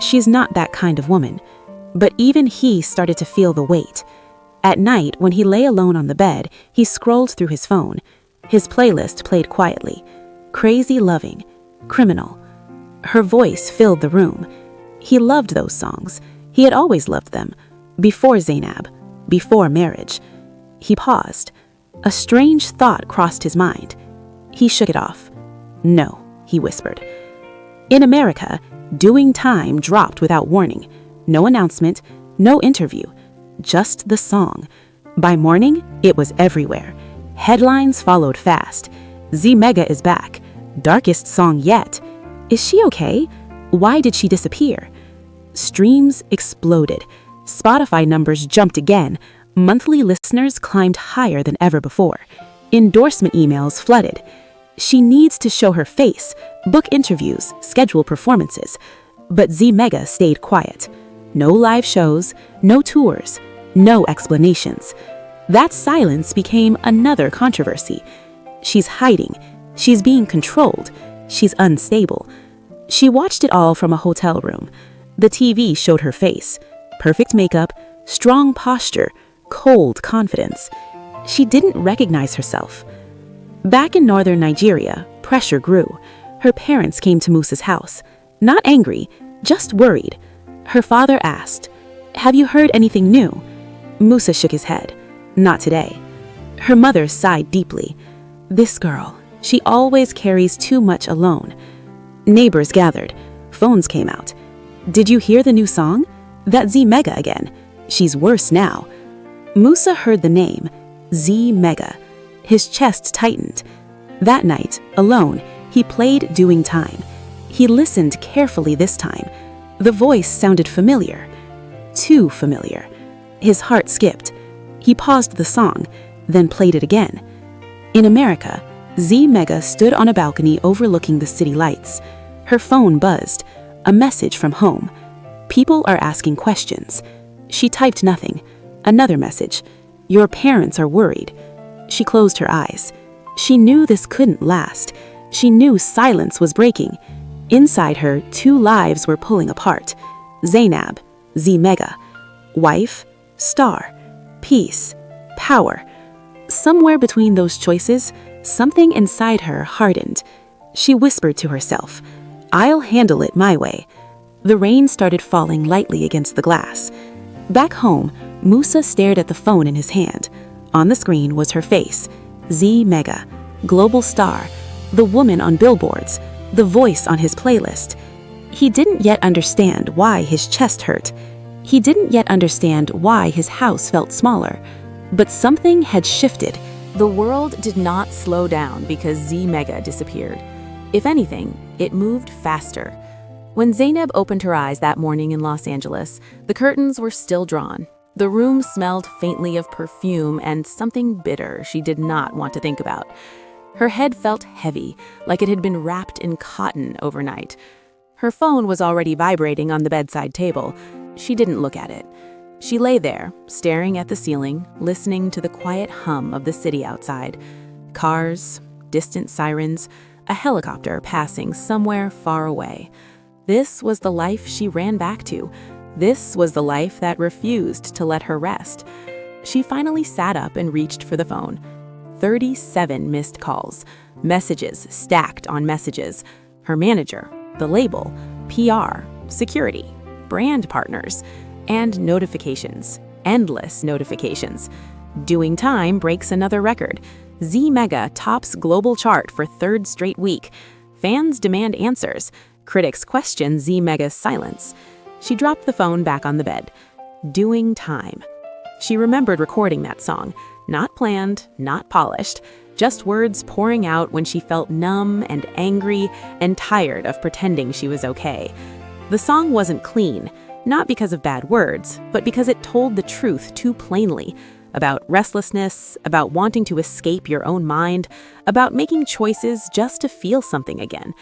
"She's not that kind of woman." But even he started to feel the weight. At night, when he lay alone on the bed, he scrolled through his phone. His playlist played quietly. Crazy Loving, Criminal. Her voice filled the room. He loved those songs. He had always loved them. Before Zainab, before marriage. He paused. A strange thought crossed his mind. He shook it off. "No," he whispered. In America, Doing Time dropped without warning. No announcement, no interview, just the song. By morning, it was everywhere. Headlines followed fast. Zee Mega is back. Darkest song yet. Is she okay? Why did she disappear? Streams exploded. Spotify numbers jumped again. Monthly listeners climbed higher than ever before. Endorsement emails flooded. She needs to show her face, book interviews, schedule performances. But Zee Mega stayed quiet. No live shows, no tours, no explanations. That silence became another controversy. She's hiding. She's being controlled. She's unstable. She watched it all from a hotel room. The TV showed her face. Perfect makeup, strong posture, cold confidence. She didn't recognize herself. Back in Northern Nigeria, pressure grew. Her parents came to Musa's house. Not angry, just worried. Her father asked, "Have you heard anything new?" Musa shook his head. Not today. Her mother sighed deeply. This girl, she always carries too much alone. Neighbors gathered. Phones came out. Did you hear the new song? That Zee Mega again. She's worse now. Musa heard the name, Zee Mega. His chest tightened. That night, alone, he played Doing Time. He listened carefully this time. The voice sounded familiar. Too familiar. His heart skipped. He paused the song, then played it again. In America, Zee Mega stood on a balcony overlooking the city lights. Her phone buzzed. A message from home. People are asking questions. She typed nothing. Another message. Your parents are worried. She closed her eyes. She knew this couldn't last. She knew silence was breaking. Inside her, two lives were pulling apart. Zainab, Zee Mega. Wife, star, peace, power. Somewhere between those choices, something inside her hardened. She whispered to herself, I'll handle it my way. The rain started falling lightly against the glass. Back home, Musa stared at the phone in his hand. On the screen was her face, Zee Mega, global star, the woman on billboards, the voice on his playlist. He didn't yet understand why his chest hurt. He didn't yet understand why his house felt smaller. But something had shifted. The world did not slow down because Zee Mega disappeared. If anything, it moved faster. When Zainab opened her eyes that morning in Los Angeles, the curtains were still drawn. The room smelled faintly of perfume and something bitter she did not want to think about. Her head felt heavy, like it had been wrapped in cotton overnight. Her phone was already vibrating on the bedside table. She didn't look at it. She lay there, staring at the ceiling, listening to the quiet hum of the city outside. Cars, distant sirens, a helicopter passing somewhere far away. This was the life she ran back to. This was the life that refused to let her rest. She finally sat up and reached for the phone. 37 missed calls, messages stacked on messages. Her manager, the label, PR, security, brand partners, and notifications, endless notifications. Doing Time breaks another record. Zee Mega tops global chart for third straight week. Fans demand answers. Critics question Zee Mega's silence. She dropped the phone back on the bed. Doing Time. She remembered recording that song. Not planned, not polished, just words pouring out when she felt numb and angry and tired of pretending she was okay. The song wasn't clean, not because of bad words, but because it told the truth too plainly. About restlessness, about wanting to escape your own mind, about making choices just to feel something again.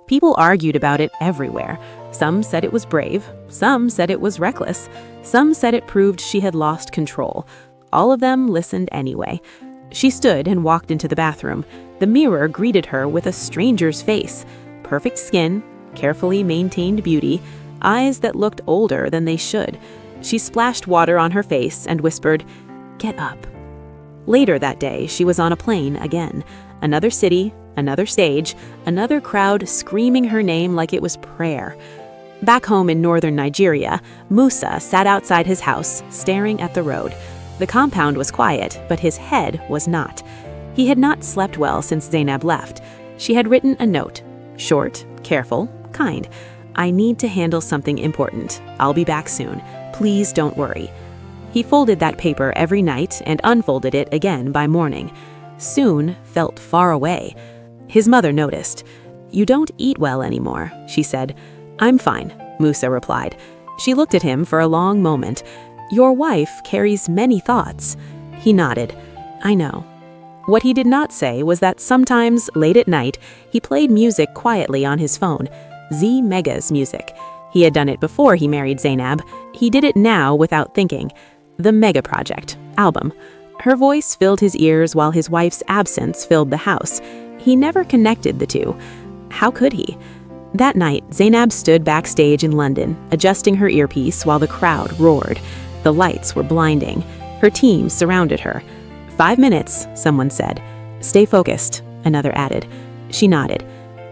People argued about it everywhere. Some said it was brave, some said it was reckless, some said it proved she had lost control. All of them listened anyway. She stood and walked into the bathroom. The mirror greeted her with a stranger's face. Perfect skin, carefully maintained beauty, eyes that looked older than they should. She splashed water on her face and whispered, "Get up." Later that day, she was on a plane again. Another city, another stage, another crowd screaming her name like it was prayer. Back home in Northern Nigeria, Musa sat outside his house, staring at the road. The compound was quiet, but his head was not. He had not slept well since Zainab left. She had written a note, short, careful, kind. "I need to handle something important. I'll be back soon. Please don't worry." He folded that paper every night and unfolded it again by morning. Soon felt far away. His mother noticed. "You don't eat well anymore," she said. "I'm fine," Musa replied. She looked at him for a long moment. "Your wife carries many thoughts." He nodded. "I know." What he did not say was that sometimes, late at night, he played music quietly on his phone, Zee Mega's music. He had done it before he married Zainab. He did it now without thinking. The Mega Project album. Her voice filled his ears while his wife's absence filled the house. He never connected the two. How could he? That night, Zainab stood backstage in London, adjusting her earpiece while the crowd roared. The lights were blinding. Her team surrounded her. 5 minutes, someone said. "Stay focused," another added. She nodded.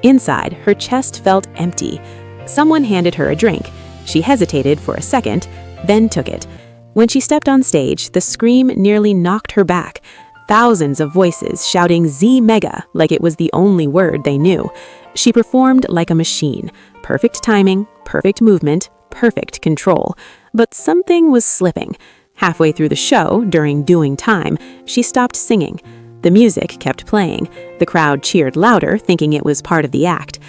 Inside, her chest felt empty. Someone handed her a drink. She hesitated for a second, then took it. When she stepped on stage, the scream nearly knocked her back. Thousands of voices shouting Zee Mega like it was the only word they knew. She performed like a machine. Perfect timing, perfect movement, perfect control. But something was slipping. Halfway through the show, during doing time, she stopped singing. The music kept playing. The crowd cheered louder, thinking it was part of the act.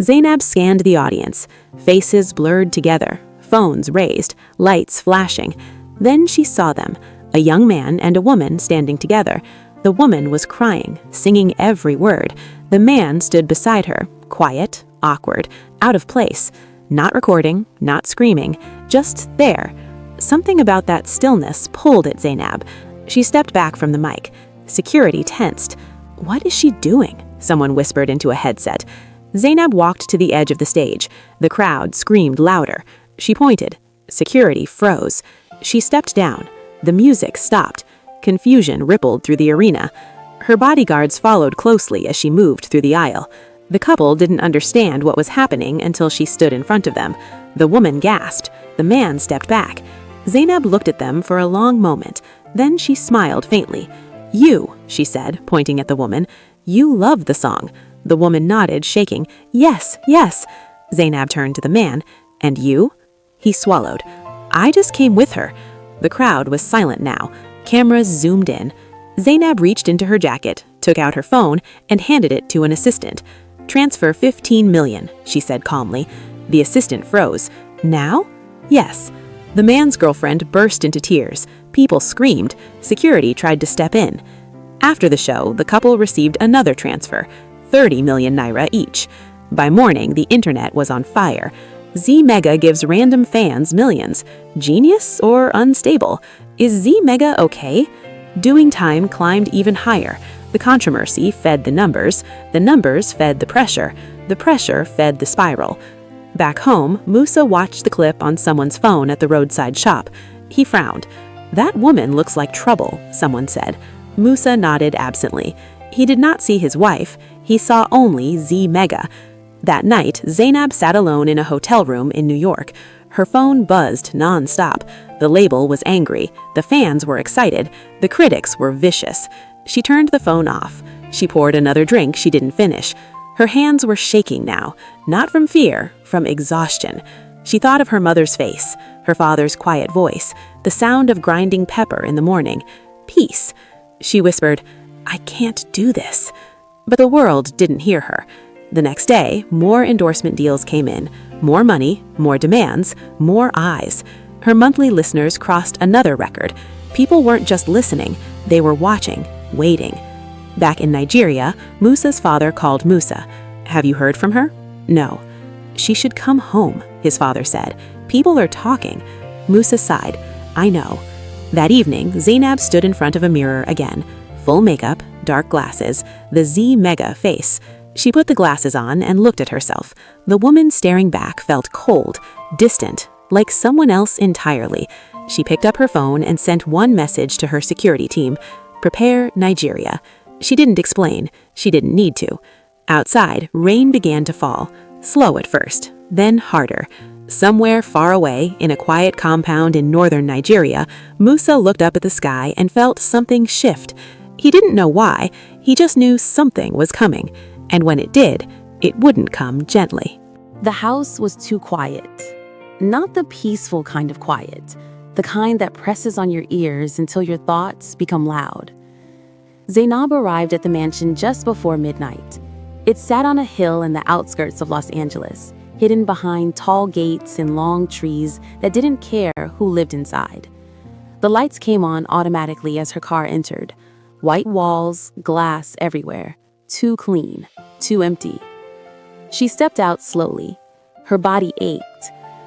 Zainab scanned the audience. Faces blurred together, phones raised, lights flashing. Then she saw them, a young man and a woman standing together. The woman was crying, singing every word. The man stood beside her, quiet, awkward, out of place. Not recording, not screaming, just there. Something about that stillness pulled at Zainab. She stepped back from the mic. Security tensed. "What is she doing?" someone whispered into a headset. Zainab walked to the edge of the stage. The crowd screamed louder. She pointed. Security froze. She stepped down. The music stopped. Confusion rippled through the arena. Her bodyguards followed closely as she moved through the aisle. The couple didn't understand what was happening until she stood in front of them. The woman gasped. The man stepped back. Zainab looked at them for a long moment. Then she smiled faintly. "You," she said, pointing at the woman. "You love the song." The woman nodded, shaking. "Yes, yes." Zainab turned to the man. "And you?" He swallowed. "I just came with her." The crowd was silent now. Cameras zoomed in. Zainab reached into her jacket, took out her phone, and handed it to an assistant. "Transfer 15 million, she said calmly. The assistant froze. "Now?" "Yes." The man's girlfriend burst into tears. People screamed. Security tried to step in. After the show, the couple received another transfer, 30 million naira each. By morning, the internet was on fire. Zee Mega gives random fans millions. Genius or unstable? Is Zee Mega okay? Doing time climbed even higher. The controversy fed the numbers fed the pressure fed the spiral. Back home, Musa watched the clip on someone's phone at the roadside shop. He frowned. "That woman looks like trouble," someone said. Musa nodded absently. He did not see his wife. He saw only Zee Mega. That night, Zainab sat alone in a hotel room in New York. Her phone buzzed non-stop. The label was angry. The fans were excited. The critics were vicious. She turned the phone off. She poured another drink she didn't finish. Her hands were shaking now, not from fear, from exhaustion. She thought of her mother's face, her father's quiet voice, the sound of grinding pepper in the morning. Peace. She whispered, "I can't do this." But the world didn't hear her. The next day, more endorsement deals came in. More money, more demands, more eyes. Her monthly listeners crossed another record. People weren't just listening, they were watching, waiting. Back in Nigeria, Musa's father called Musa. "Have you heard from her?" "No." "She should come home," his father said. "People are talking." Musa sighed. "I know." That evening, Zainab stood in front of a mirror again. Full makeup, dark glasses, the Zee Mega face. She put the glasses on and looked at herself. The woman staring back felt cold, distant, like someone else entirely. She picked up her phone and sent one message to her security team. "Prepare Nigeria." She didn't explain. She didn't need to. Outside, rain began to fall. Slow at first, then harder. Somewhere far away, in a quiet compound in northern Nigeria, Musa looked up at the sky and felt something shift. He didn't know why, he just knew something was coming. And when it did, it wouldn't come gently. The house was too quiet. Not the peaceful kind of quiet, the kind that presses on your ears until your thoughts become loud. Zainab arrived at the mansion just before midnight. It sat on a hill in the outskirts of Los Angeles, hidden behind tall gates and long trees that didn't care who lived inside. The lights came on automatically as her car entered. White walls, glass everywhere. Too clean, too empty. She stepped out slowly. Her body ached,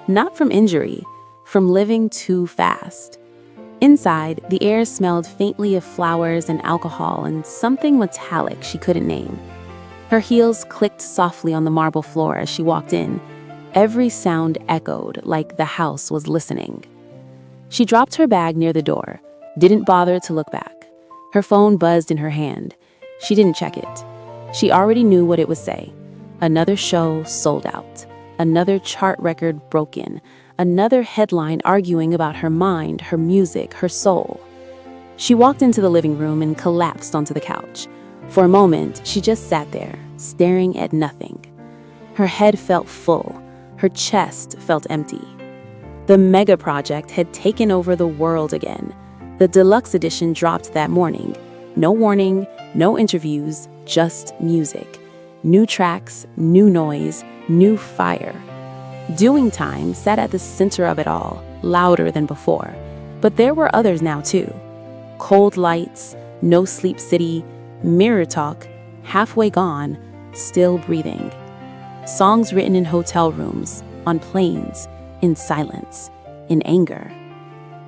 not from injury, from living too fast. Inside, the air smelled faintly of flowers and alcohol and something metallic she couldn't name. Her heels clicked softly on the marble floor as she walked in. Every sound echoed like the house was listening. She dropped her bag near the door, didn't bother to look back. Her phone buzzed in her hand. She didn't check it. She already knew what it would say. Another show sold out. Another chart record broken. Another headline arguing about her mind, her music, her soul. She walked into the living room and collapsed onto the couch. For a moment, she just sat there, staring at nothing. Her head felt full. Her chest felt empty. The Mega project had taken over the world again. The deluxe edition dropped that morning. No warning, no interviews, just music. New tracks, new noise, new fire. Doing Time sat at the center of it all, louder than before. But there were others now too. Cold Lights, No Sleep City, Mirror Talk, Halfway Gone, Still Breathing. Songs written in hotel rooms, on planes, in silence, in anger.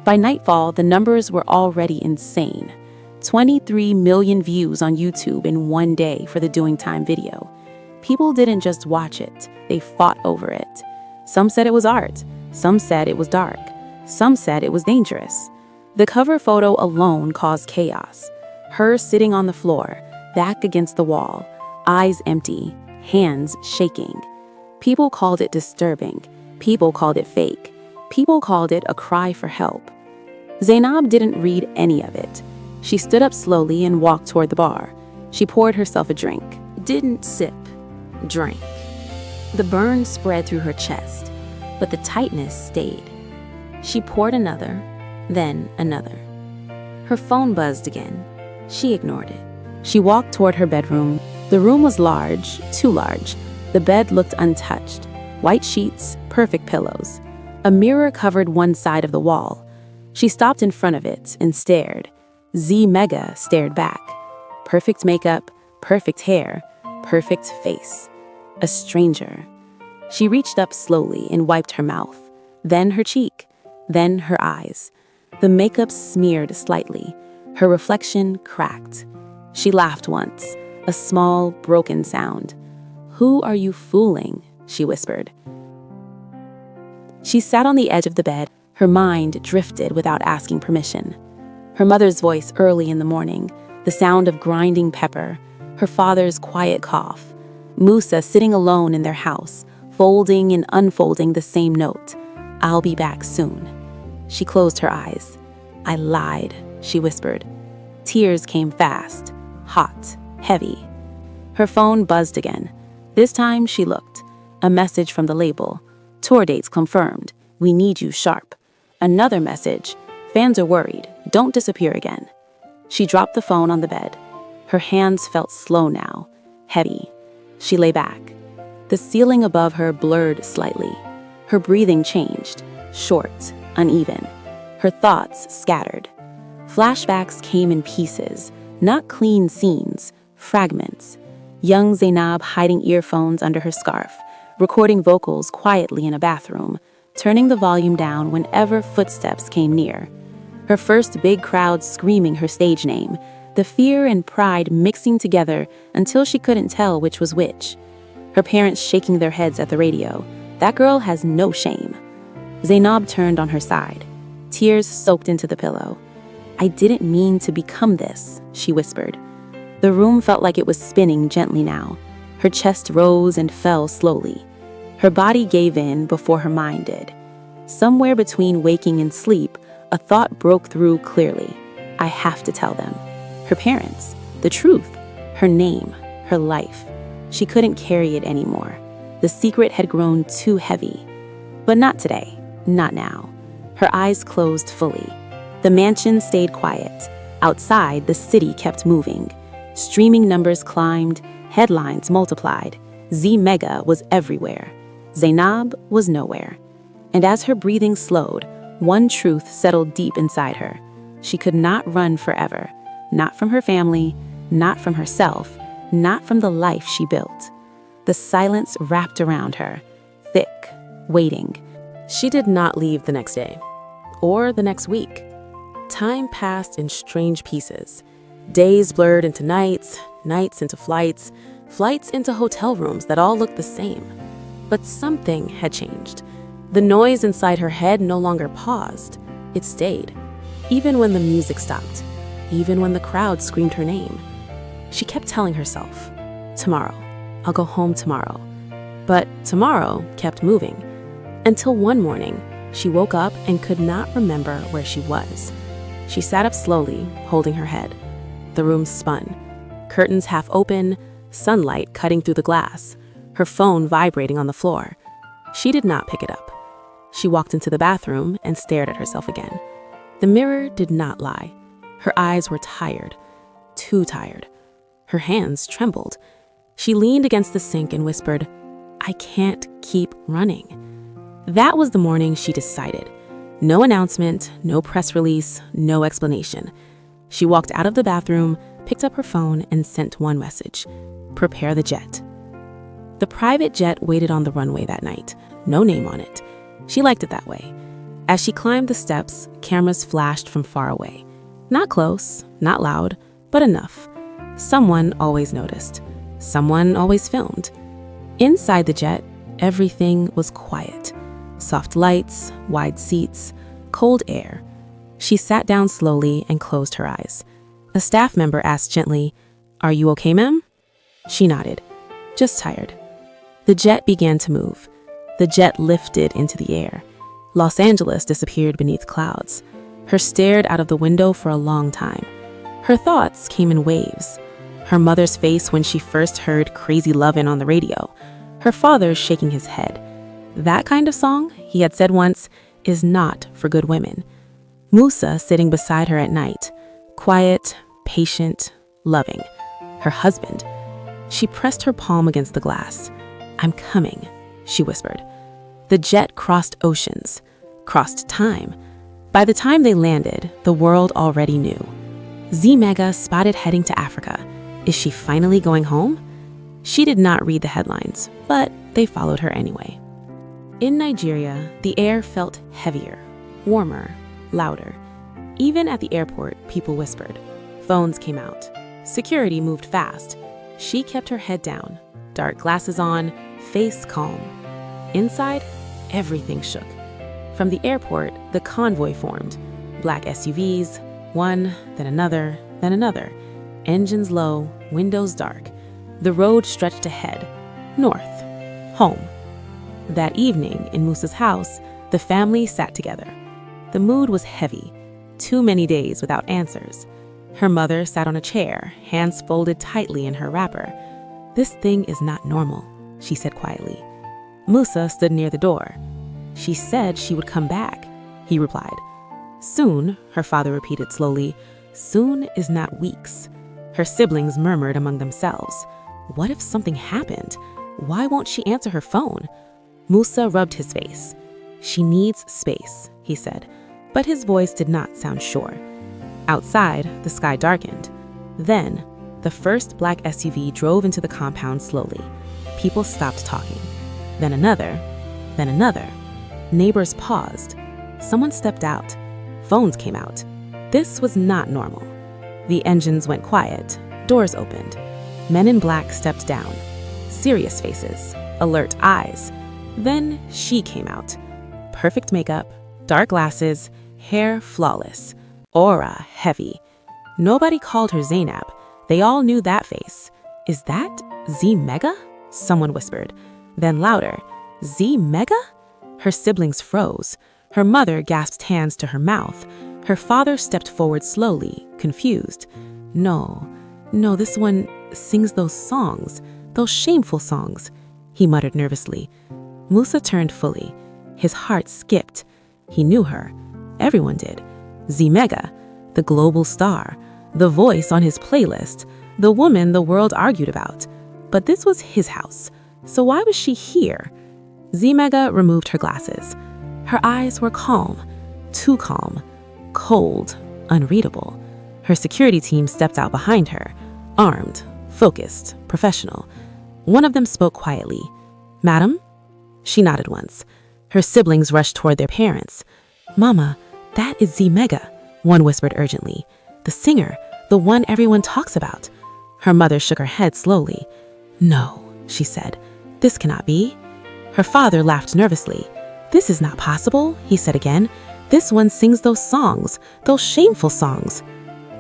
By nightfall, the numbers were already insane. 23 million views on YouTube in one day for the Doing Time video. People didn't just watch it, they fought over it. Some said it was art, some said it was dark, some said it was dangerous. The cover photo alone caused chaos. Her sitting on the floor, back against the wall, eyes empty, hands shaking. People called it disturbing. People called it fake. People called it a cry for help. Zainab didn't read any of it. She stood up slowly and walked toward the bar. She poured herself a drink. Didn't sip. Drank. The burn spread through her chest, but the tightness stayed. She poured another, then another. Her phone buzzed again. She ignored it. She walked toward her bedroom. The room was large, too large. The bed looked untouched. White sheets, perfect pillows. A mirror covered one side of the wall. She stopped in front of it and stared. Zee Mega stared back. Perfect makeup, perfect hair, perfect face. A stranger. She reached up slowly and wiped her mouth, then her cheek, then her eyes. The makeup smeared slightly. Her reflection cracked. She laughed once, a small, broken sound. "Who are you fooling?" she whispered. She sat on the edge of the bed. Her mind drifted without asking permission. Her mother's voice early in the morning, the sound of grinding pepper, her father's quiet cough. Musa sitting alone in their house, folding and unfolding the same note. "I'll be back soon." She closed her eyes. "I lied," she whispered. Tears came fast, hot, heavy. Her phone buzzed again. This time she looked. A message from the label. "Tour dates confirmed. We need you sharp." Another message. "Fans are worried. Don't disappear again." She dropped the phone on the bed. Her hands felt slow now, heavy. She lay back. The ceiling above her blurred slightly. Her breathing changed, short, uneven. Her thoughts scattered. Flashbacks came in pieces, not clean scenes, fragments. Young Zainab hiding earphones under her scarf, recording vocals quietly in a bathroom, turning the volume down whenever footsteps came near. Her first big crowd screaming her stage name, the fear and pride mixing together until she couldn't tell which was which. Her parents shaking their heads at the radio. That girl has no shame. Zainab turned on her side. Tears soaked into the pillow. "I didn't mean to become this," she whispered. The room felt like it was spinning gently now. Her chest rose and fell slowly. Her body gave in before her mind did. Somewhere between waking and sleep, a thought broke through clearly. I have to tell them. Her parents, the truth, her name, her life. She couldn't carry it anymore. The secret had grown too heavy. But not today, not now. Her eyes closed fully. The mansion stayed quiet. Outside, the city kept moving. Streaming numbers climbed, headlines multiplied. Zee Mega was everywhere. Zainab was nowhere. And as her breathing slowed, one truth settled deep inside her. She could not run forever. Not from her family, not from herself, not from the life she built. The silence wrapped around her, thick, waiting. She did not leave the next day, or the next week. Time passed in strange pieces. Days blurred into nights, nights into flights, flights into hotel rooms that all looked the same. But something had changed. The noise inside her head no longer paused. It stayed. Even when the music stopped, even when the crowd screamed her name. She kept telling herself, tomorrow, I'll go home tomorrow. But tomorrow kept moving. Until one morning, she woke up and could not remember where she was. She sat up slowly, holding her head. The room spun. Curtains half open, sunlight cutting through the glass, her phone vibrating on the floor. She did not pick it up. She walked into the bathroom and stared at herself again. The mirror did not lie. Her eyes were tired, too tired. Her hands trembled. She leaned against the sink and whispered, I can't keep running. That was the morning she decided. No announcement, no press release, no explanation. She walked out of the bathroom, picked up her phone, and sent one message. Prepare the jet. The private jet waited on the runway that night. No name on it. She liked it that way. As she climbed the steps, cameras flashed from far away. Not close, not loud, but enough. Someone always noticed. Someone always filmed. Inside the jet, everything was quiet. Soft lights, wide seats, cold air. She sat down slowly and closed her eyes. A staff member asked gently, Are you okay, ma'am? She nodded. Just tired. The jet began to move. The jet lifted into the air. Los Angeles disappeared beneath clouds. Her stared out of the window for a long time. Her thoughts came in waves. Her mother's face when she first heard Crazy Lovin' on the radio. Her father shaking his head. That kind of song, he had said once, is not for good women. Musa sitting beside her at night. Quiet, patient, loving. Her husband. She pressed her palm against the glass. I'm coming, she whispered. The jet crossed oceans, crossed time. By the time they landed, the world already knew. Zee Mega spotted heading to Africa. Is she finally going home? She did not read the headlines, but they followed her anyway. In Nigeria, the air felt heavier, warmer, louder. Even at the airport, people whispered. Phones came out. Security moved fast. She kept her head down, dark glasses on, face calm. Inside, everything shook. From the airport, the convoy formed. Black SUVs, one, then another, then another. Engines low, windows dark. The road stretched ahead, north, home. That evening, in Musa's house, the family sat together. The mood was heavy. Too many days without answers. Her mother sat on a chair, hands folded tightly in her wrapper. This thing is not normal, she said quietly. Musa stood near the door. She said she would come back, he replied. Soon, her father repeated slowly, soon is not weeks. Her siblings murmured among themselves. What if something happened? Why won't she answer her phone? Musa rubbed his face. She needs space, he said, but his voice did not sound sure. Outside, the sky darkened. Then, the first black SUV drove into the compound slowly. People stopped talking. Then another, then another. Neighbors paused. Someone stepped out. Phones came out. This was not normal. The engines went quiet. Doors opened. Men in black stepped down. Serious faces, alert eyes. Then she came out. Perfect makeup, dark glasses, hair flawless, aura heavy. Nobody called her Zainab. They all knew that face. Is that Zee Mega? Someone whispered. Then louder, Zee Mega? Her siblings froze. Her mother gasped hands to her mouth. Her father stepped forward slowly, confused. No, this one sings those songs, those shameful songs, he muttered nervously. Musa turned fully. His heart skipped. He knew her. Everyone did. Zee Mega, the global star, the voice on his playlist, the woman the world argued about. But this was his house, so why was she here? Zee Mega removed her glasses. Her eyes were calm, too calm, cold, unreadable. Her security team stepped out behind her, armed, focused, professional. One of them spoke quietly. "Madam?" She nodded once. Her siblings rushed toward their parents. "Mama, that is Zee Mega," one whispered urgently. "The singer, the one everyone talks about." Her mother shook her head slowly. "No," she said. "This cannot be." Her father laughed nervously. "This is not possible," he said again. "This one sings those songs, those shameful songs."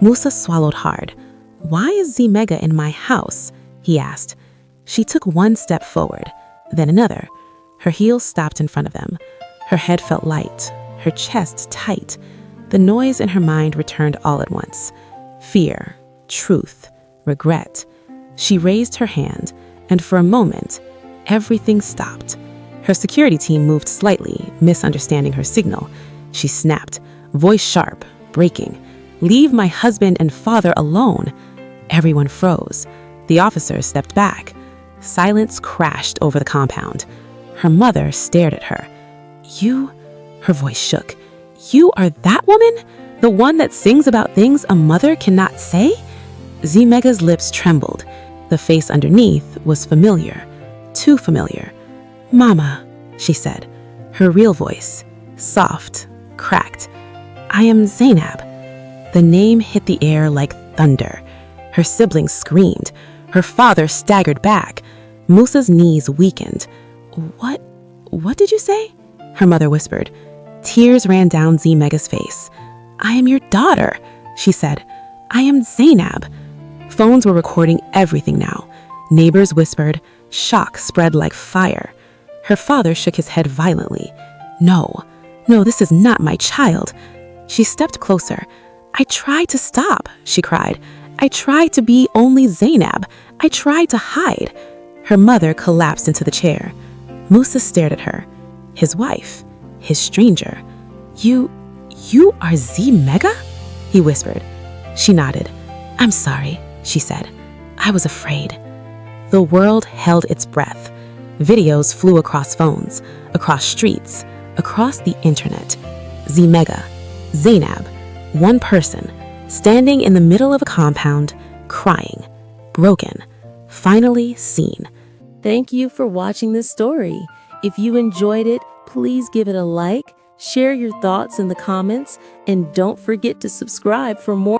Musa swallowed hard. "Why is Zee Mega in my house?" he asked. She took one step forward, then another. Her heels stopped in front of them. Her head felt light, her chest tight. The noise in her mind returned all at once. Fear, truth, regret. She raised her hand, and for a moment, everything stopped. Her security team moved slightly, misunderstanding her signal. She snapped, voice sharp, breaking. "Leave my husband and father alone." Everyone froze. The officers stepped back. Silence crashed over the compound. Her mother stared at her. "You," her voice shook, "you are that woman? The one that sings about things a mother cannot say?" Zee Mega's lips trembled. The face underneath was familiar, too familiar. "Mama," she said, her real voice, soft, cracked. "I am Zainab." The name hit the air like thunder. Her siblings screamed. Her father staggered back. Musa's knees weakened. What did you say?" her mother whispered. Tears ran down Zee Mega's face. "I am your daughter," she said. "I am Zainab." Phones were recording everything now. Neighbors whispered. Shock spread like fire. Her father shook his head violently. No, this is not my child." She stepped closer. "I tried to stop," she cried. "I tried to be only Zainab. I tried to hide." Her mother collapsed into the chair. Musa stared at her. His wife, his stranger. You are Zee Mega?" he whispered. She nodded. "I'm sorry," she said. "I was afraid." The world held its breath. Videos flew across phones, across streets, across the internet. Zee Mega, Zainab, one person, standing in the middle of a compound, crying, broken, finally seen. Thank you for watching this story. If you enjoyed it, please give it a like, share your thoughts in the comments, and don't forget to subscribe for more.